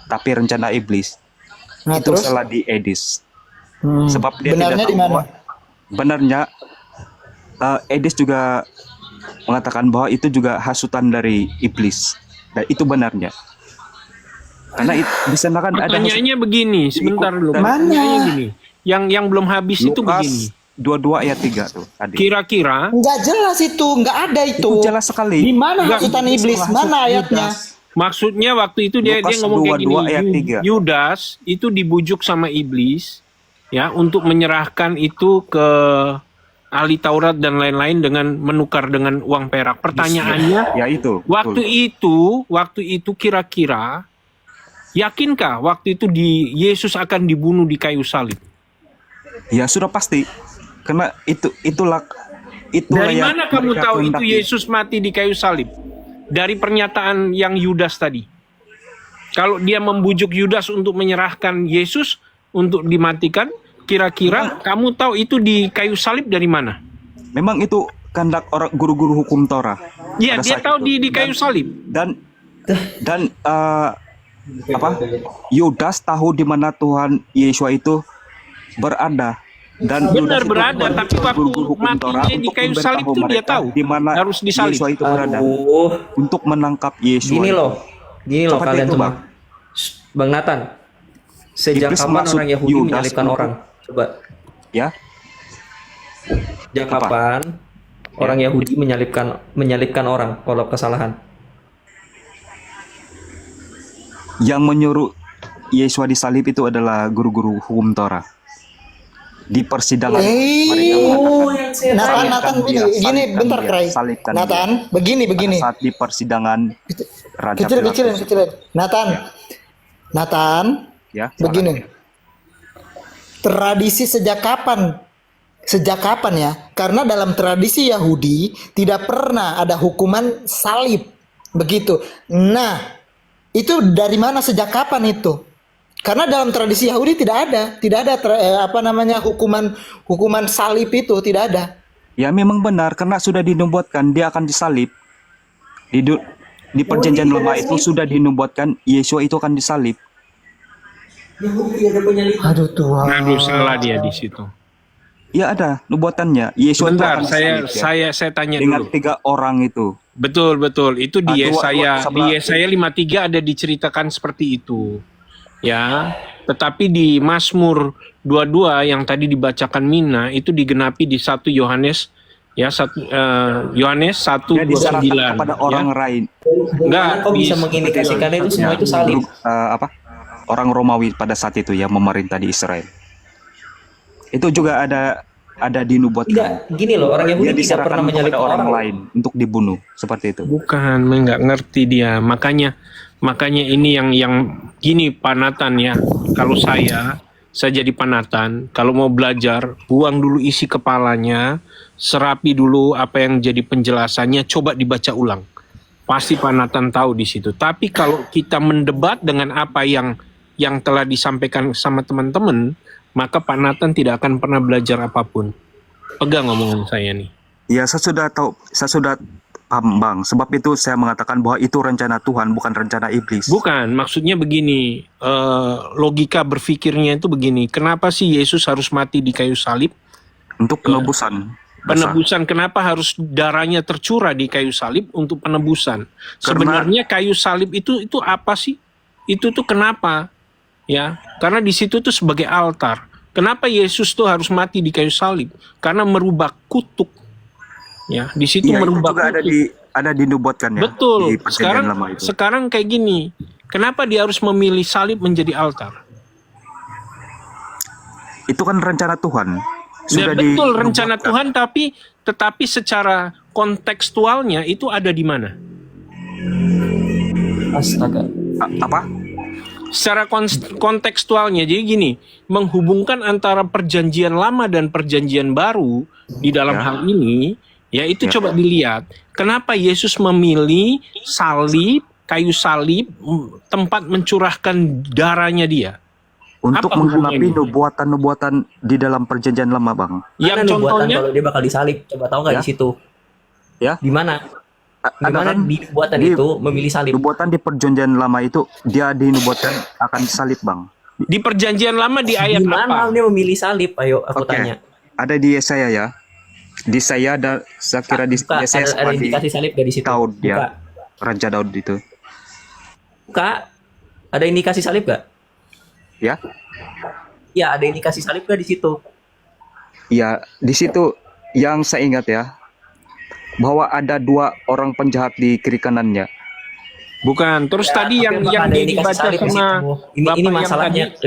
tapi rencana iblis. Nah, Itu terus? salah di Edis. Sebab dia Benarnya tidak di tahu mana? bahwa benarnya Edis juga mengatakan bahwa itu juga hasutan dari iblis. Dan itu benarnya. Karena di sana kan ada Pertanyaannya begini, sebentar dulu. Mana? Pertanyaannya gini. Yang belum habis itu begini. Lukas 22 ayat 3 tuh tadi. Kira-kira Nggak jelas itu, nggak ada itu. Itu jelas sekali. Di mana Nggak, hasutan iblis? Mana ayatnya? maksudnya waktu itu dia Lukas ngomong kayak 22 ayat gini. 3. Yudas itu dibujuk sama iblis ya untuk menyerahkan itu ke ahli Taurat dan lain-lain dengan menukar dengan uang perak. Pertanyaannya, Ya itu. waktu itu kira-kira yakinkah waktu itu Yesus akan dibunuh di kayu salib? Ya sudah pasti. Karena itulah Dari yang mana kamu mereka tahu itu kehendaki. Yesus mati di kayu salib? Dari pernyataan yang Yudas tadi. Kalau dia membujuk Yudas untuk menyerahkan Yesus untuk dimatikan, kira-kira kamu tahu itu di kayu salib dari mana? Memang itu kehendak orang guru-guru hukum Torah. Iya, pada dia saat tahu itu. di kayu salib. Dan Yudas tahu di mana Tuhan Yesua itu berada. Dan Benar Yudas itu berada, tapi waktu guru-guru hukum Torah matinya di untuk kayu salib memberitahu itu dia mereka tahu di mana harus disalib. Yesua itu berada Aduh, untuk menangkap Yesua. gini itu. loh Seperti kalian itu, semua. Bang. Bang Nathan, sejak Iblis kapan maksud orang Yahudi Yudas menyalibkan untuk- orang? Coba, Ya, sejak Apa? kapan orang Yahudi menyalibkan orang kalau kesalahan? yang menyuruh Yesua disalib itu adalah guru-guru hukum Torah. Di persidangan mereka mengatakan, Nathan, "Salibkan dia, gini, salibkan bentar, dia, Kray. salibkan Nathan, dia." begini. Pada saat di persidangan Raja Pilatus. Kecil. Nathan, Ya, begini. Tradisi sejak kapan? Sejak kapan ya? Karena dalam tradisi Yahudi tidak pernah ada hukuman salib. Begitu. Nah, itu dari mana sejak kapan itu? Karena dalam tradisi Yahudi tidak ada hukuman salib itu tidak ada. Ya memang benar karena sudah dinubuatkan dia akan disalib. Di perjanjian lama itu sudah dinubuatkan Yesua itu akan disalib. Aduh Tuhan. Aduh, salah dia di situ. Ya ada nubuatannya. Yesua itu Sebentar, akan disalib, ya. saya tanya Dengan dulu. 3 orang itu. Betul. Itu di Yesaya 53 ada diceritakan seperti itu. Ya, tetapi di Mazmur 22 yang tadi dibacakan Mina itu digenapi di 1 Yohanes ya, Yohanes Dia diserahkan 1:29 kepada ya. orang lain. Enggak, Kok bisa mengindikasikan itu semua itu salib? Orang Romawi pada saat itu yang memerintah di Israel. Itu juga ada dinubuatkan. Tidak, gini loh, orang Dia Yahudi tidak diserahkan pernah kepada menyalibkan orang orang. lain untuk dibunuh seperti itu. bukan, nggak ngerti dia. Makanya ini yang gini Panatan ya. Kalau saya jadi Panatan, kalau mau belajar, buang dulu isi kepalanya, serapi dulu apa yang jadi penjelasannya, coba dibaca ulang. Pasti Panatan tahu di situ. Tapi kalau kita mendebat dengan apa yang telah disampaikan sama teman-teman, maka Panatan tidak akan pernah belajar apapun. Pegang omongan saya nih. Ya, saya sudah paham, Bang. Sebab itu saya mengatakan bahwa itu rencana Tuhan, bukan rencana iblis. Bukan, maksudnya begini, logika berpikirnya itu begini, kenapa sih Yesus harus mati di kayu salib? Untuk penebusan. dosa. Penebusan, kenapa harus darahnya tercurah di kayu salib untuk penebusan? Sebenarnya kayu salib itu apa sih? Itu tuh kenapa? Ya, karena di situ tuh sebagai altar. Kenapa Yesus tuh harus mati di kayu salib? Karena merubah kutuk. Ya, di situ Iya, itu merubah juga kutub. ada dinubuatkan ya. Betul. Di perjanjian lama itu. Sekarang kayak gini. Kenapa dia harus memilih salib menjadi altar? Itu kan rencana Tuhan. Ya, Sudah betul rencana dinubuatkan. Tuhan, tetapi secara kontekstualnya itu ada di mana? Astaga. Apa? Secara kontekstualnya, jadi gini, menghubungkan antara perjanjian lama dan perjanjian baru di dalam Ya. hal ini, ya itu Ya. coba dilihat. Kenapa Yesus memilih salib, kayu salib, tempat mencurahkan darahnya dia? Untuk Apa menggenapi hubungannya? nubuatan-nubuatan di dalam perjanjian lama, Bang. Yang Mana nubuatan contohnya, kalau dia bakal disalib? Coba tahu nggak Ya. di situ? Ya. Di mana? Di Ada mana kan di nubuatan di- itu memilih salib? nubuatan di perjanjian lama itu dia dinubuatkan akan disalib, Bang. di perjanjian lama di ayat Di mana apa? dia memilih salib? Ayo aku Oke. tanya. Ada di Yesaya ya. Di saya dan saya kira di Buka, Yesaya ada sama di indikasi salib gak di situ? Daud Buka. ya. Raja Daud itu. Buka. Ada indikasi salib gak? Ya. Ya, ada indikasi salib gak di situ? Ya, di situ yang saya ingat ya, bahwa ada 2 orang penjahat di kiri kanannya. Bukan. Terus Ya, tadi tapi yang apakah ada dia indikasi dibaca salib di sama situ? Ini Bapak yang masalahnya, tadi.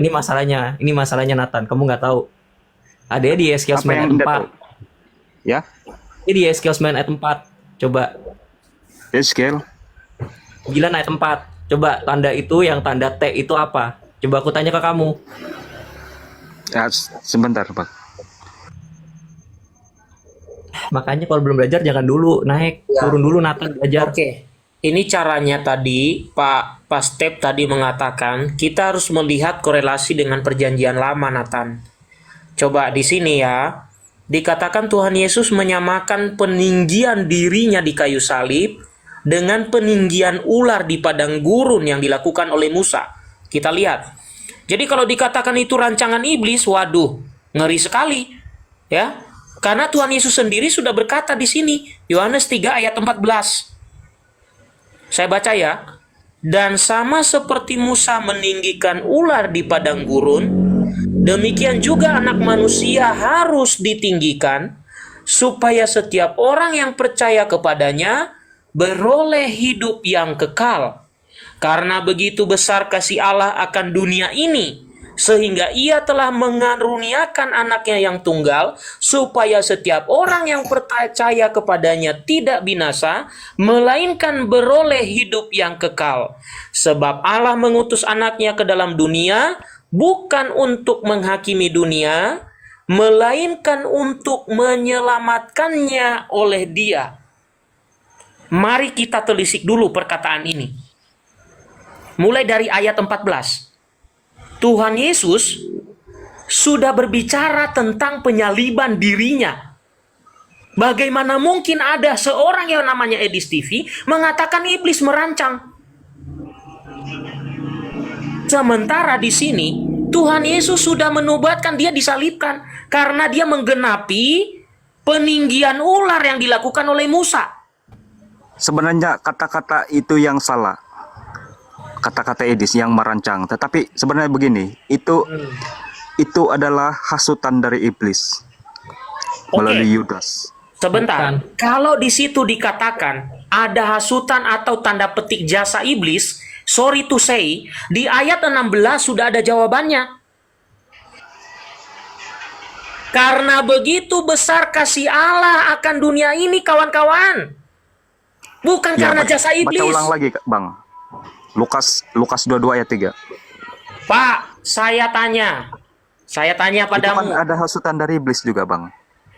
ini masalahnya Nathan. Kamu nggak tahu. Ada di Yeskiel Apa 9 yang ayat Anda 4. tahu? Ya, Ini di Yeskiel 9 ayat 4. Coba Yeskel. 9 ayat 4. Coba tanda itu, yang tanda T itu apa? Coba aku tanya ke kamu. Ya, sebentar, Pak. Makanya kalau belum belajar jangan dulu naik, turun dulu Nathan belajar. Oke, ini caranya tadi Pak Pastep tadi mengatakan kita harus melihat korelasi dengan perjanjian lama, Nathan. Coba di sini ya, dikatakan Tuhan Yesus menyamakan peninggian dirinya di kayu salib dengan peninggian ular di padang gurun yang dilakukan oleh Musa. Kita lihat. Jadi kalau dikatakan itu rancangan iblis, waduh, ngeri sekali. Ya, karena Tuhan Yesus sendiri sudah berkata di sini, Yohanes 3 ayat 14. Saya baca ya. Dan sama seperti Musa meninggikan ular di padang gurun, demikian juga anak manusia harus ditinggikan, supaya setiap orang yang percaya kepadanya beroleh hidup yang kekal. Karena begitu besar kasih Allah akan dunia ini, sehingga ia telah mengaruniakan anaknya yang tunggal, supaya setiap orang yang percaya kepadanya tidak binasa, melainkan beroleh hidup yang kekal. Sebab Allah mengutus anaknya ke dalam dunia, bukan untuk menghakimi dunia, melainkan untuk menyelamatkannya oleh Dia. Mari kita telisik dulu perkataan ini. Mulai dari ayat 14. Tuhan Yesus sudah berbicara tentang penyaliban dirinya. Bagaimana mungkin ada seorang yang namanya Edis TV mengatakan iblis merancang? Sementara di sini Tuhan Yesus sudah menubuatkan dia disalibkan karena dia menggenapi peninggian ular yang dilakukan oleh Musa. Sebenarnya kata-kata itu yang salah. Kata-kata Edis yang merancang. Tetapi sebenarnya begini, itu adalah hasutan dari iblis melalui Yudas. Sebentar, Bukan. kalau di situ dikatakan ada hasutan atau tanda petik jasa iblis, sorry to say, di ayat 16 sudah ada jawabannya. Karena begitu besar kasih Allah akan dunia ini, kawan-kawan. Bukan karena jasa iblis. Baca ulang lagi, Bang. Lukas 22 ayat 3. Pak, saya tanya Itu kan padamu. ada hasutan dari iblis juga, Bang.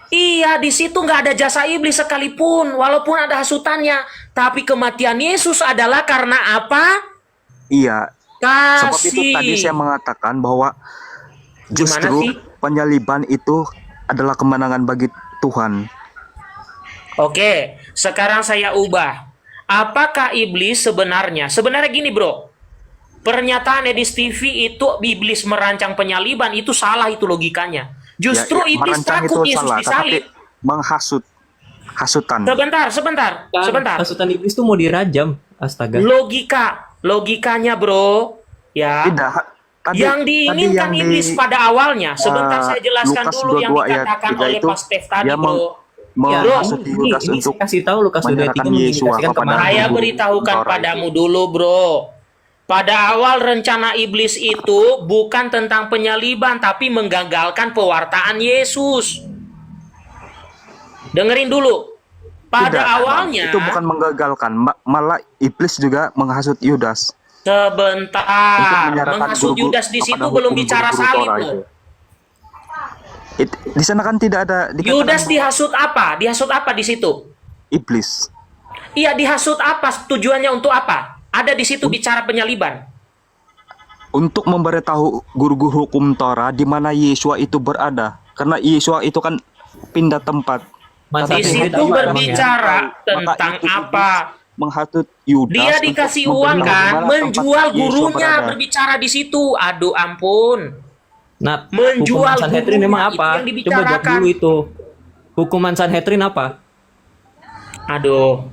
Iya, di situ nggak ada jasa iblis sekalipun, walaupun ada hasutannya. Tapi kematian Yesus adalah karena apa? Iya. Sebab itu Kasih. tadi saya mengatakan bahwa Gimana justru sih? penyaliban itu adalah kemenangan bagi Tuhan. Oke, sekarang saya ubah. Apakah iblis sebenarnya gini bro, pernyataan Edis TV itu iblis merancang penyaliban, itu salah, itu logikanya. Justru iblis merancang takut itu Yesus salah, disalib. tetapi hasutan. Sebentar. Hasutan iblis tuh mau dirajam. Astaga. Logikanya bro, ya. Tidak. Yang diinginkan iblis pada awalnya, sebentar saya jelaskan Lukas dulu yang 22 ayat dikatakan 3 oleh itu, Pak Stef tadi dia bro. menghasut ini Yudas untuk saya kasih tahu Lukas 2:23 menyerahkan Yesus mengindikasikan kepada kemana. Saya guru beritahukan Taurat itu. padamu dulu, bro. Pada awal rencana iblis itu bukan tentang penyaliban, tapi menggagalkan pewartaan Yesus. Dengerin dulu. Pada Tidak, Bang. awalnya, Itu bukan menggagalkan, malah iblis juga menghasut Yudas untuk sebentar, menyerahkan menghasut guru-guru Yudas di situ kepada belum hukum bicara guru-guru salib Torah loh. itu. Di sana kan tidak ada dikatakan Yudas bahwa dihasut apa? Dihasut apa di situ? iblis Iya, dihasut apa? Tujuannya untuk apa? Ada di situ bicara penyaliban. untuk memberitahu guru-guru hukum Torah di mana Yesua itu berada, karena Yesua itu kan pindah tempat. Masa Di sih situ tidak berbicara Maka tentang itu apa? menghasut Yudas. Dia untuk dikasih memberitahu uang di kan, mana tempat menjual Yesua gurunya berada. berbicara di situ. Aduh ampun. Nah, Menjual hukuman Sanhedrin gurunya, memang itu apa? yang Coba jawab dibicarakan. dulu itu. Hukuman Sanhedrin apa? Aduh.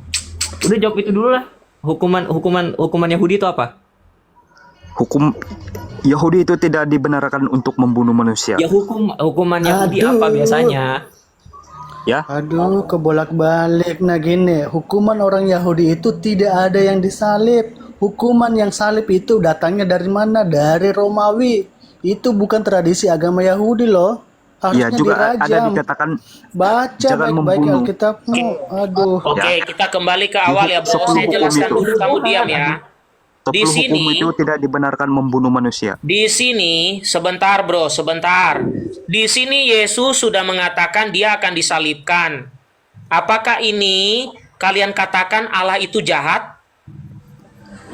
Udah jawab itu dulu lah. Hukuman Yahudi itu apa? Hukum Yahudi itu tidak dibenarkan untuk membunuh manusia. Ya hukuman Yahudi Aduh. apa biasanya? Ya, Aduh, kebolak-balik. Nah gini, hukuman orang Yahudi itu tidak ada yang disalib. Hukuman yang salib itu datangnya dari mana? Dari Romawi. Itu bukan tradisi agama Yahudi loh. ya Harusnya juga ada dirajam. dikatakan Baca jangan baik-baik membunuh. Alkitabmu. Aduh. Oke, kita kembali ke awal ya, bro. Sepuluh Saya hukum jelaskan itu. dulu, kamu diam ya. Di 10 hukum sini, itu tidak dibenarkan membunuh manusia. di sini, sebentar bro, sebentar. Di sini Yesus sudah mengatakan dia akan disalibkan. Apakah ini kalian katakan Allah itu jahat?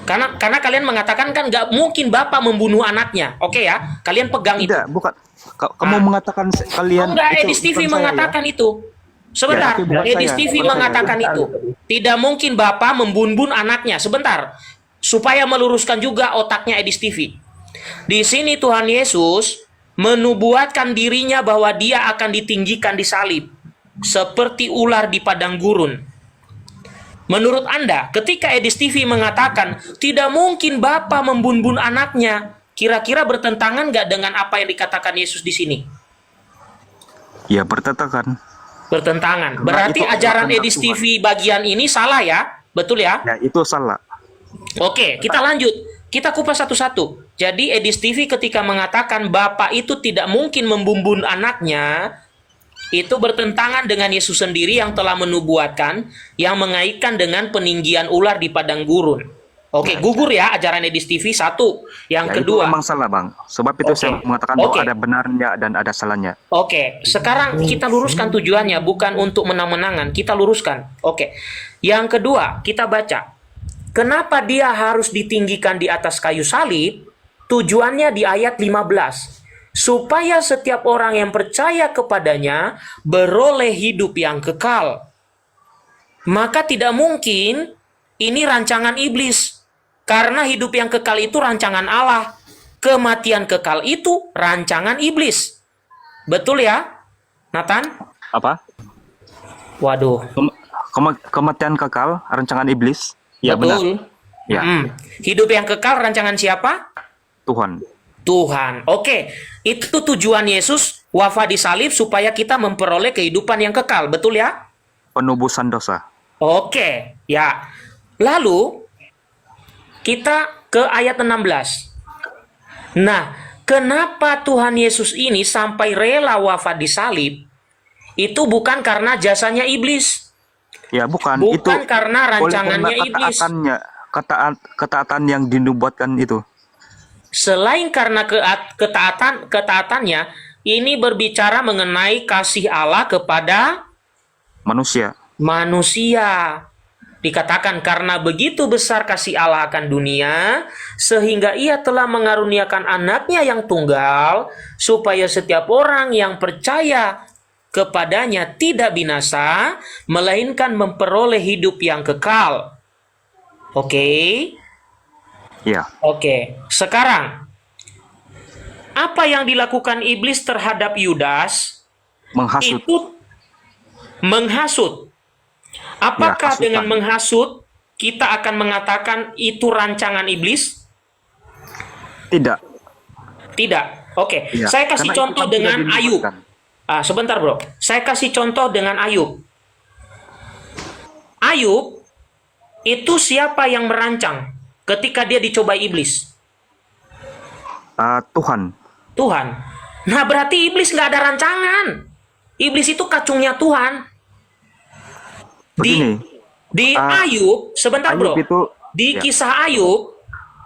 Karena kalian mengatakan kan nggak mungkin Bapak membunuh anaknya. Oke ya, kalian pegang itu. Tidak, bukan. Kamu mengatakan kalian Enggak, itu Edis TV bukan saya, mengatakan itu. Sebentar, Ya, tapi bukan Edis saya, TV bukan mengatakan itu. Tidak mungkin Bapak membunbun anaknya. Sebentar, supaya meluruskan juga otaknya Edis TV. Di sini Tuhan Yesus menubuatkan dirinya bahwa dia akan ditinggikan di salib. Seperti ular di padang gurun. Menurut Anda, ketika Edis TV mengatakan tidak mungkin Bapak membunbun anaknya, kira-kira bertentangan nggak dengan apa yang dikatakan Yesus di sini? Ya, bertentangan. Bertentangan. Nah, Berarti itu ajaran tentang Edis Tuhan. TV bagian ini salah ya? Betul ya? Ya, itu salah. Oke, kita lanjut. Kita kupas satu-satu. Jadi Edis TV ketika mengatakan Bapak itu tidak mungkin membumbun anaknya, itu bertentangan dengan Yesus sendiri yang telah menubuatkan, yang mengaitkan dengan peninggian ular di padang gurun. Oke, gugur ya ajaran Edis TV satu. Yang Ya, kedua, itu memang salah, Bang. Sebab itu Oke. saya mengatakan bahwa Oke. ada benarnya dan ada salahnya. oke, sekarang kita luruskan tujuannya, bukan untuk menang-menangan. Kita luruskan. Oke. Yang kedua, kita baca. Kenapa dia harus ditinggikan di atas kayu salib? Tujuannya di ayat 15. Supaya setiap orang yang percaya kepadanya beroleh hidup yang kekal. Maka tidak mungkin ini rancangan iblis. Karena hidup yang kekal itu rancangan Allah. Kematian kekal itu rancangan iblis. Betul ya, Nathan? Apa? Waduh, Kematian kekal, rancangan iblis. Ya, benar. betul. Ya, Hidup yang kekal rancangan siapa? Tuhan. Tuhan. Oke, itu tujuan Yesus wafat di salib supaya kita memperoleh kehidupan yang kekal. Betul ya? Penebusan dosa. Oke, ya. Lalu kita ke ayat 16. Nah, kenapa Tuhan Yesus ini sampai rela wafat di salib? Itu bukan karena jasanya iblis. Ya, bukan. Bukan itu karena oleh rancangannya karena iblis. ketaatan yang dinubuatkan itu. Selain karena ketaatannya, ini berbicara mengenai kasih Allah kepada Manusia. manusia. Dikatakan karena begitu besar kasih Allah akan dunia, sehingga ia telah mengaruniakan anaknya yang tunggal, supaya setiap orang yang percaya kepadanya tidak binasa, melainkan memperoleh hidup yang kekal. Oke? Ya, Oke. Sekarang, apa yang dilakukan iblis terhadap Yudas? menghasut. Itu menghasut. Apakah Ya, hasutan. dengan menghasut kita akan mengatakan itu rancangan iblis? Tidak. Tidak. Oke, Ya, saya kasih karena itu contoh kan dengan sudah Ayub. dinubuatkan. Sebentar bro, saya kasih contoh dengan Ayub. Ayub itu siapa yang merancang ketika dia dicobai iblis? Tuhan. Tuhan. Nah, berarti iblis nggak ada rancangan. Iblis itu kacungnya Tuhan. Begini, Di Ayub, sebentar Ayub bro. itu Di ya. kisah Ayub,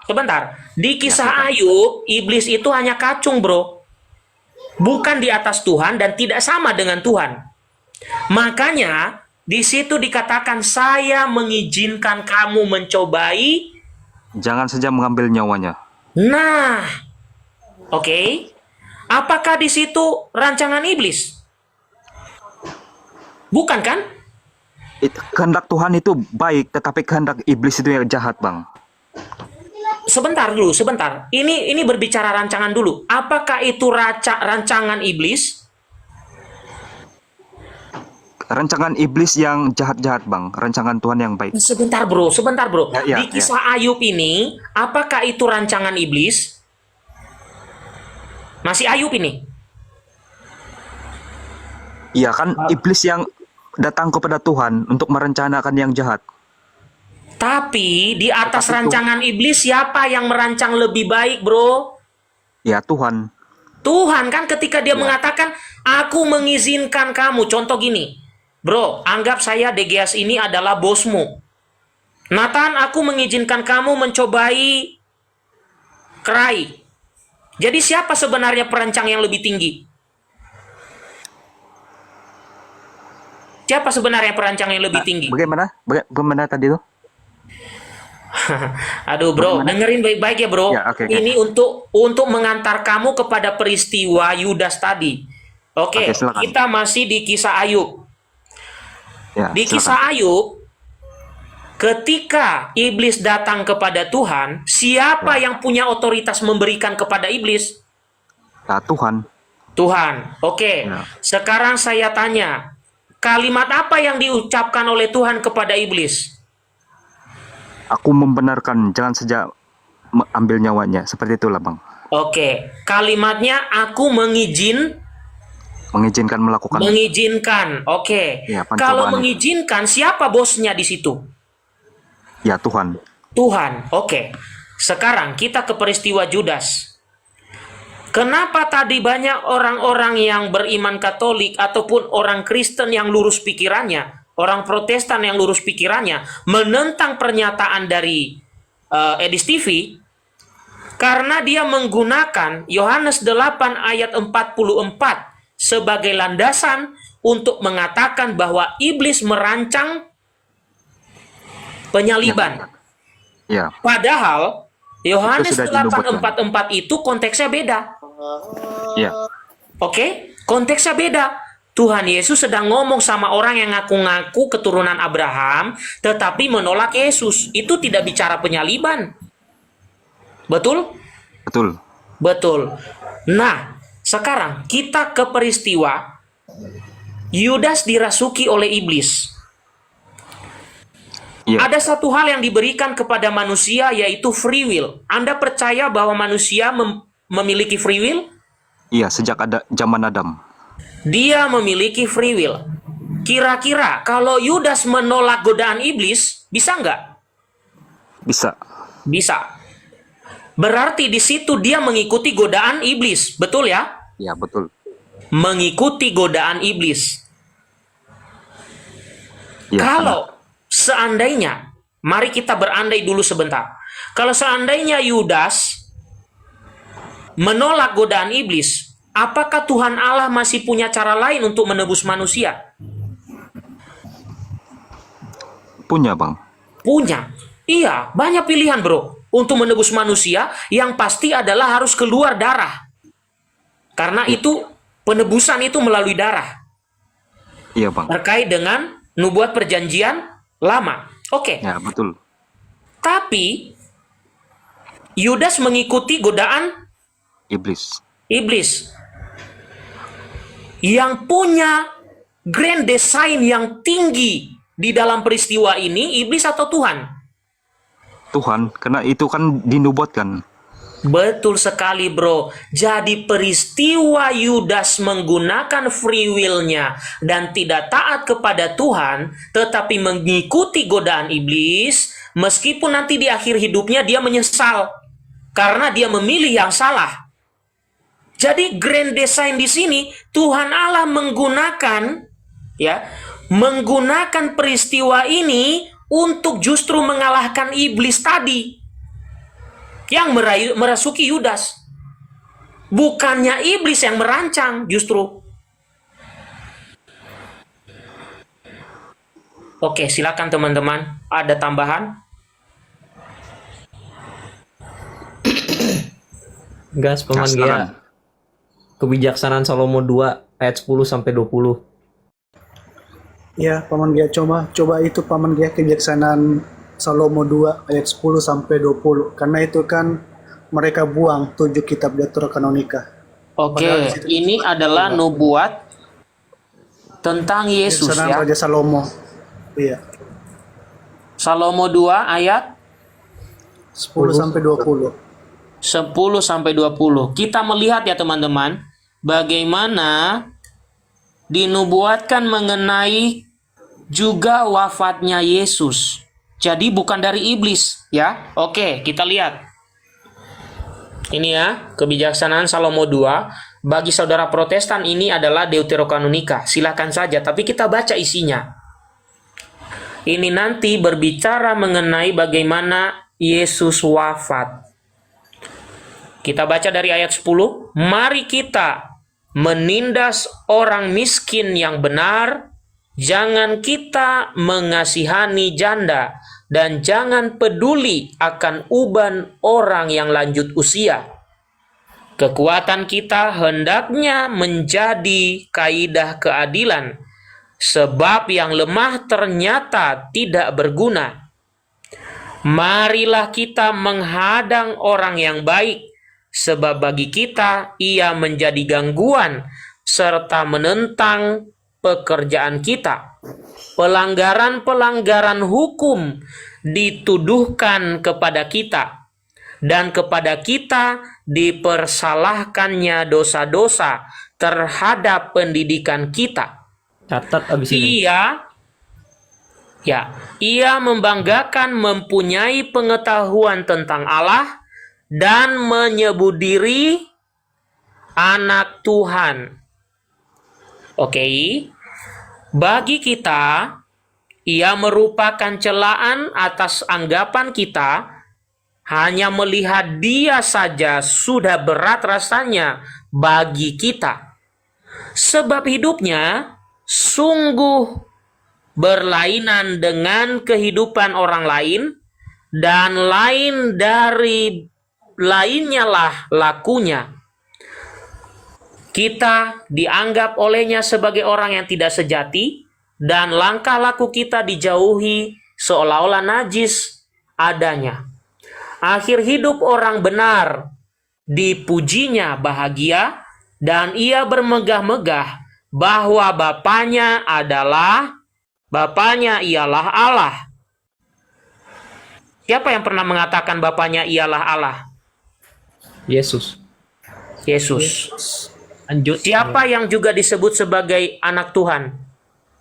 sebentar. Di kisah Ayub, iblis itu hanya kacung bro. Bukan di atas Tuhan dan tidak sama dengan Tuhan. Makanya di situ dikatakan saya mengizinkan kamu mencobai. jangan saja mengambil nyawanya. Nah, oke. Apakah di situ rancangan iblis? Bukan kan? Kehendak Tuhan itu baik, tetapi kehendak iblis itu yang jahat, Bang. Sebentar dulu, sebentar. Ini berbicara rancangan dulu. Apakah itu rancangan iblis? Rancangan iblis yang jahat-jahat, Bang. Rancangan Tuhan yang baik. Sebentar bro. Ya, Di kisah Ayub ini, apakah itu rancangan iblis? Masih Ayub ini? Iya kan, iblis yang datang kepada Tuhan untuk merencanakan yang jahat. Tapi di atas Tetapi rancangan iblis siapa yang merancang lebih baik bro? Ya, Tuhan. Tuhan kan ketika dia mengatakan, aku mengizinkan kamu. Contoh gini, bro, anggap saya Degeas ini adalah bosmu. Nathan, aku mengizinkan kamu mencobai kerai. Jadi siapa sebenarnya perancang yang lebih tinggi? Siapa sebenarnya perancang yang lebih tinggi? Bagaimana tadi tuh? Aduh bro, dengerin baik-baik ya bro. Ya, oke. Ini untuk mengantar kamu kepada peristiwa Yudas tadi. Oke, silakan. kita masih di kisah Ayub. Ya, Di silakan. kisah Ayub, ketika iblis datang kepada Tuhan, siapa yang punya otoritas memberikan kepada iblis? Ya, Tuhan. Tuhan. Oke, Ya. sekarang saya tanya, kalimat apa yang diucapkan oleh Tuhan kepada iblis? Aku membenarkan, jangan saja ambil nyawanya. Seperti itulah, Bang. Oke, kalimatnya aku Mengizinkan melakukan. mengizinkan. Oke. Ya, pencobaan Kalau itu. mengizinkan, siapa bosnya di situ? Ya, Tuhan. Tuhan. Oke. Sekarang kita ke peristiwa Judas. Kenapa tadi banyak orang-orang yang beriman Katolik ataupun orang Kristen yang lurus pikirannya, orang Protestan yang lurus pikirannya menentang pernyataan dari Edis TV karena dia menggunakan Yohanes 8 ayat 44 sebagai landasan untuk mengatakan bahwa iblis merancang penyaliban. Ya, Padahal Yohanes Itu sudah 8:44 itu konteksnya beda. ya. Oke? Konteksnya beda. Tuhan Yesus sedang ngomong sama orang yang ngaku-ngaku keturunan Abraham tetapi menolak Yesus. Itu tidak bicara penyaliban. Betul? Betul. Betul. Nah, sekarang kita ke peristiwa Yudas dirasuki oleh iblis. Ya. Ada satu hal yang diberikan kepada manusia yaitu free will. Anda percaya bahwa manusia memiliki free will? Iya, sejak ada zaman Adam. Dia memiliki free will. Kira-kira kalau Yudas menolak godaan iblis, bisa nggak? Bisa. Bisa. Berarti di situ dia mengikuti godaan iblis. Betul ya? Ya, betul. Mengikuti godaan iblis. Ya, Kalau seandainya, mari kita berandai dulu sebentar. Kalau seandainya Yudas menolak godaan iblis, apakah Tuhan Allah masih punya cara lain untuk menebus manusia? punya, Bang. Punya. Iya, banyak pilihan bro. Untuk menebus manusia, yang pasti adalah harus keluar darah. Karena itu, penebusan itu melalui darah. Iya, Bang. Terkait dengan nubuat perjanjian lama. Oke. Ya, betul. Tapi Yudas mengikuti godaan Iblis. iblis yang punya grand design yang tinggi di dalam peristiwa ini, iblis atau Tuhan? Tuhan, karena itu kan dinubuatkan. Betul sekali bro. Jadi peristiwa Yudas menggunakan free will-nya dan tidak taat kepada Tuhan, tetapi mengikuti godaan iblis, meskipun nanti di akhir hidupnya dia menyesal karena dia memilih yang salah. Jadi grand design di sini Tuhan Allah menggunakan peristiwa ini untuk justru mengalahkan iblis tadi yang merasuki Yudas. Bukannya iblis yang merancang justru. Oke, silakan teman-teman. Ada tambahan? Gas Paman Silakan. Gea. Kebijaksanaan Salomo 2 ayat 10 sampai 20. Ya, Paman Gea, coba itu Paman Gea kebijaksanaan Salomo 2 ayat 10 sampai 20. Karena itu kan mereka buang 7 kitab Deuterokanonika. Oke, Padahal di situ ini adalah nubuat tentang Yesus kebijaksanaan ya. Raja Salomo. Iya, Salomo 2 ayat 10 sampai 20. 10 sampai 20. Kita melihat ya teman-teman, bagaimana dinubuatkan mengenai juga wafatnya Yesus. Jadi bukan dari iblis ya. Oke, kita lihat. Ini ya, kebijaksanaan Salomo 2. Bagi saudara Protestan ini adalah Deuterokanonika. Silakan saja, tapi kita baca isinya. Ini nanti berbicara mengenai bagaimana Yesus wafat. Kita baca dari ayat 10. Mari kita menindas orang miskin yang benar, jangan kita mengasihani janda, dan jangan peduli akan uban orang yang lanjut usia. Kekuatan kita hendaknya menjadi kaidah keadilan, sebab yang lemah ternyata tidak berguna. Marilah kita menghadang orang yang baik, sebab bagi kita ia menjadi gangguan serta menentang pekerjaan kita. Pelanggaran-pelanggaran hukum dituduhkan kepada kita, dan kepada kita dipersalahkannya dosa-dosa terhadap pendidikan kita. Catat abis ini. Ia membanggakan mempunyai pengetahuan tentang Allah dan menyebut diri anak Tuhan. Oke. Bagi kita, ia merupakan celaan atas anggapan kita. Hanya melihat dia saja sudah berat rasanya bagi kita. Sebab hidupnya sungguh berlainan dengan kehidupan orang lain, dan lain dari lainnya lah lakunya. Kita dianggap olehnya sebagai orang yang tidak sejati, dan langkah laku kita dijauhi seolah-olah najis adanya. Akhir hidup orang benar dipujinya bahagia, dan ia bermegah-megah bahwa Bapaknya ialah Allah. Siapa yang pernah mengatakan Bapaknya ialah Allah? Yesus. Lanjut. Siapa yang juga disebut sebagai anak Tuhan?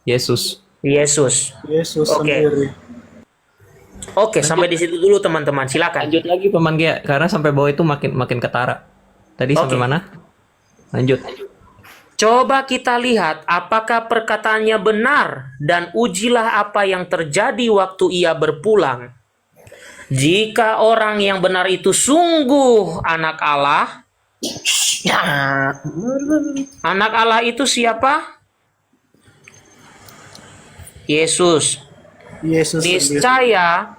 Yesus. Yesus Oke. Sendiri. Oke, sampai di situ dulu teman-teman. Silakan. Lanjut lagi Paman Gea, karena sampai bawah itu makin ketara. Tadi sampai Oke. mana? Lanjut. Coba kita lihat apakah perkataannya benar, dan ujilah apa yang terjadi waktu ia berpulang. Jika orang yang benar itu sungguh anak Allah, anak Allah itu siapa? Yesus. Sendiri. Niscaya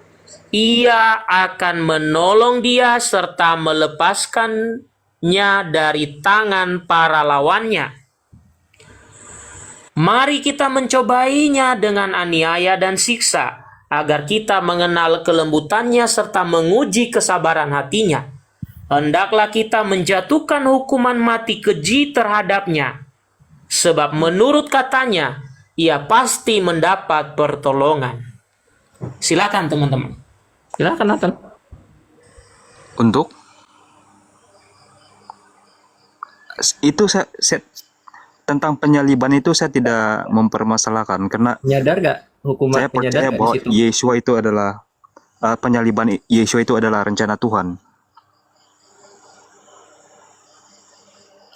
ia akan menolong dia serta melepaskannya dari tangan para lawannya. Mari kita mencobainya dengan aniaya dan siksa, agar kita mengenal kelembutannya serta menguji kesabaran hatinya. Hendaklah kita menjatuhkan hukuman mati keji terhadapnya, sebab menurut katanya, ia pasti mendapat pertolongan. Silakan teman-teman. Silakan Nathan. Untuk itu tentang penyaliban itu saya tidak mempermasalahkan karena Nyadar gak hukuman saya penyadar percaya gak di bahwa situ? Yesua itu adalah penyaliban Yesua itu adalah rencana Tuhan.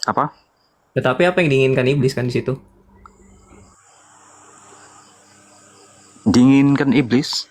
Apa? Tetapi apa yang diinginkan iblis kan di situ? Diinginkan iblis?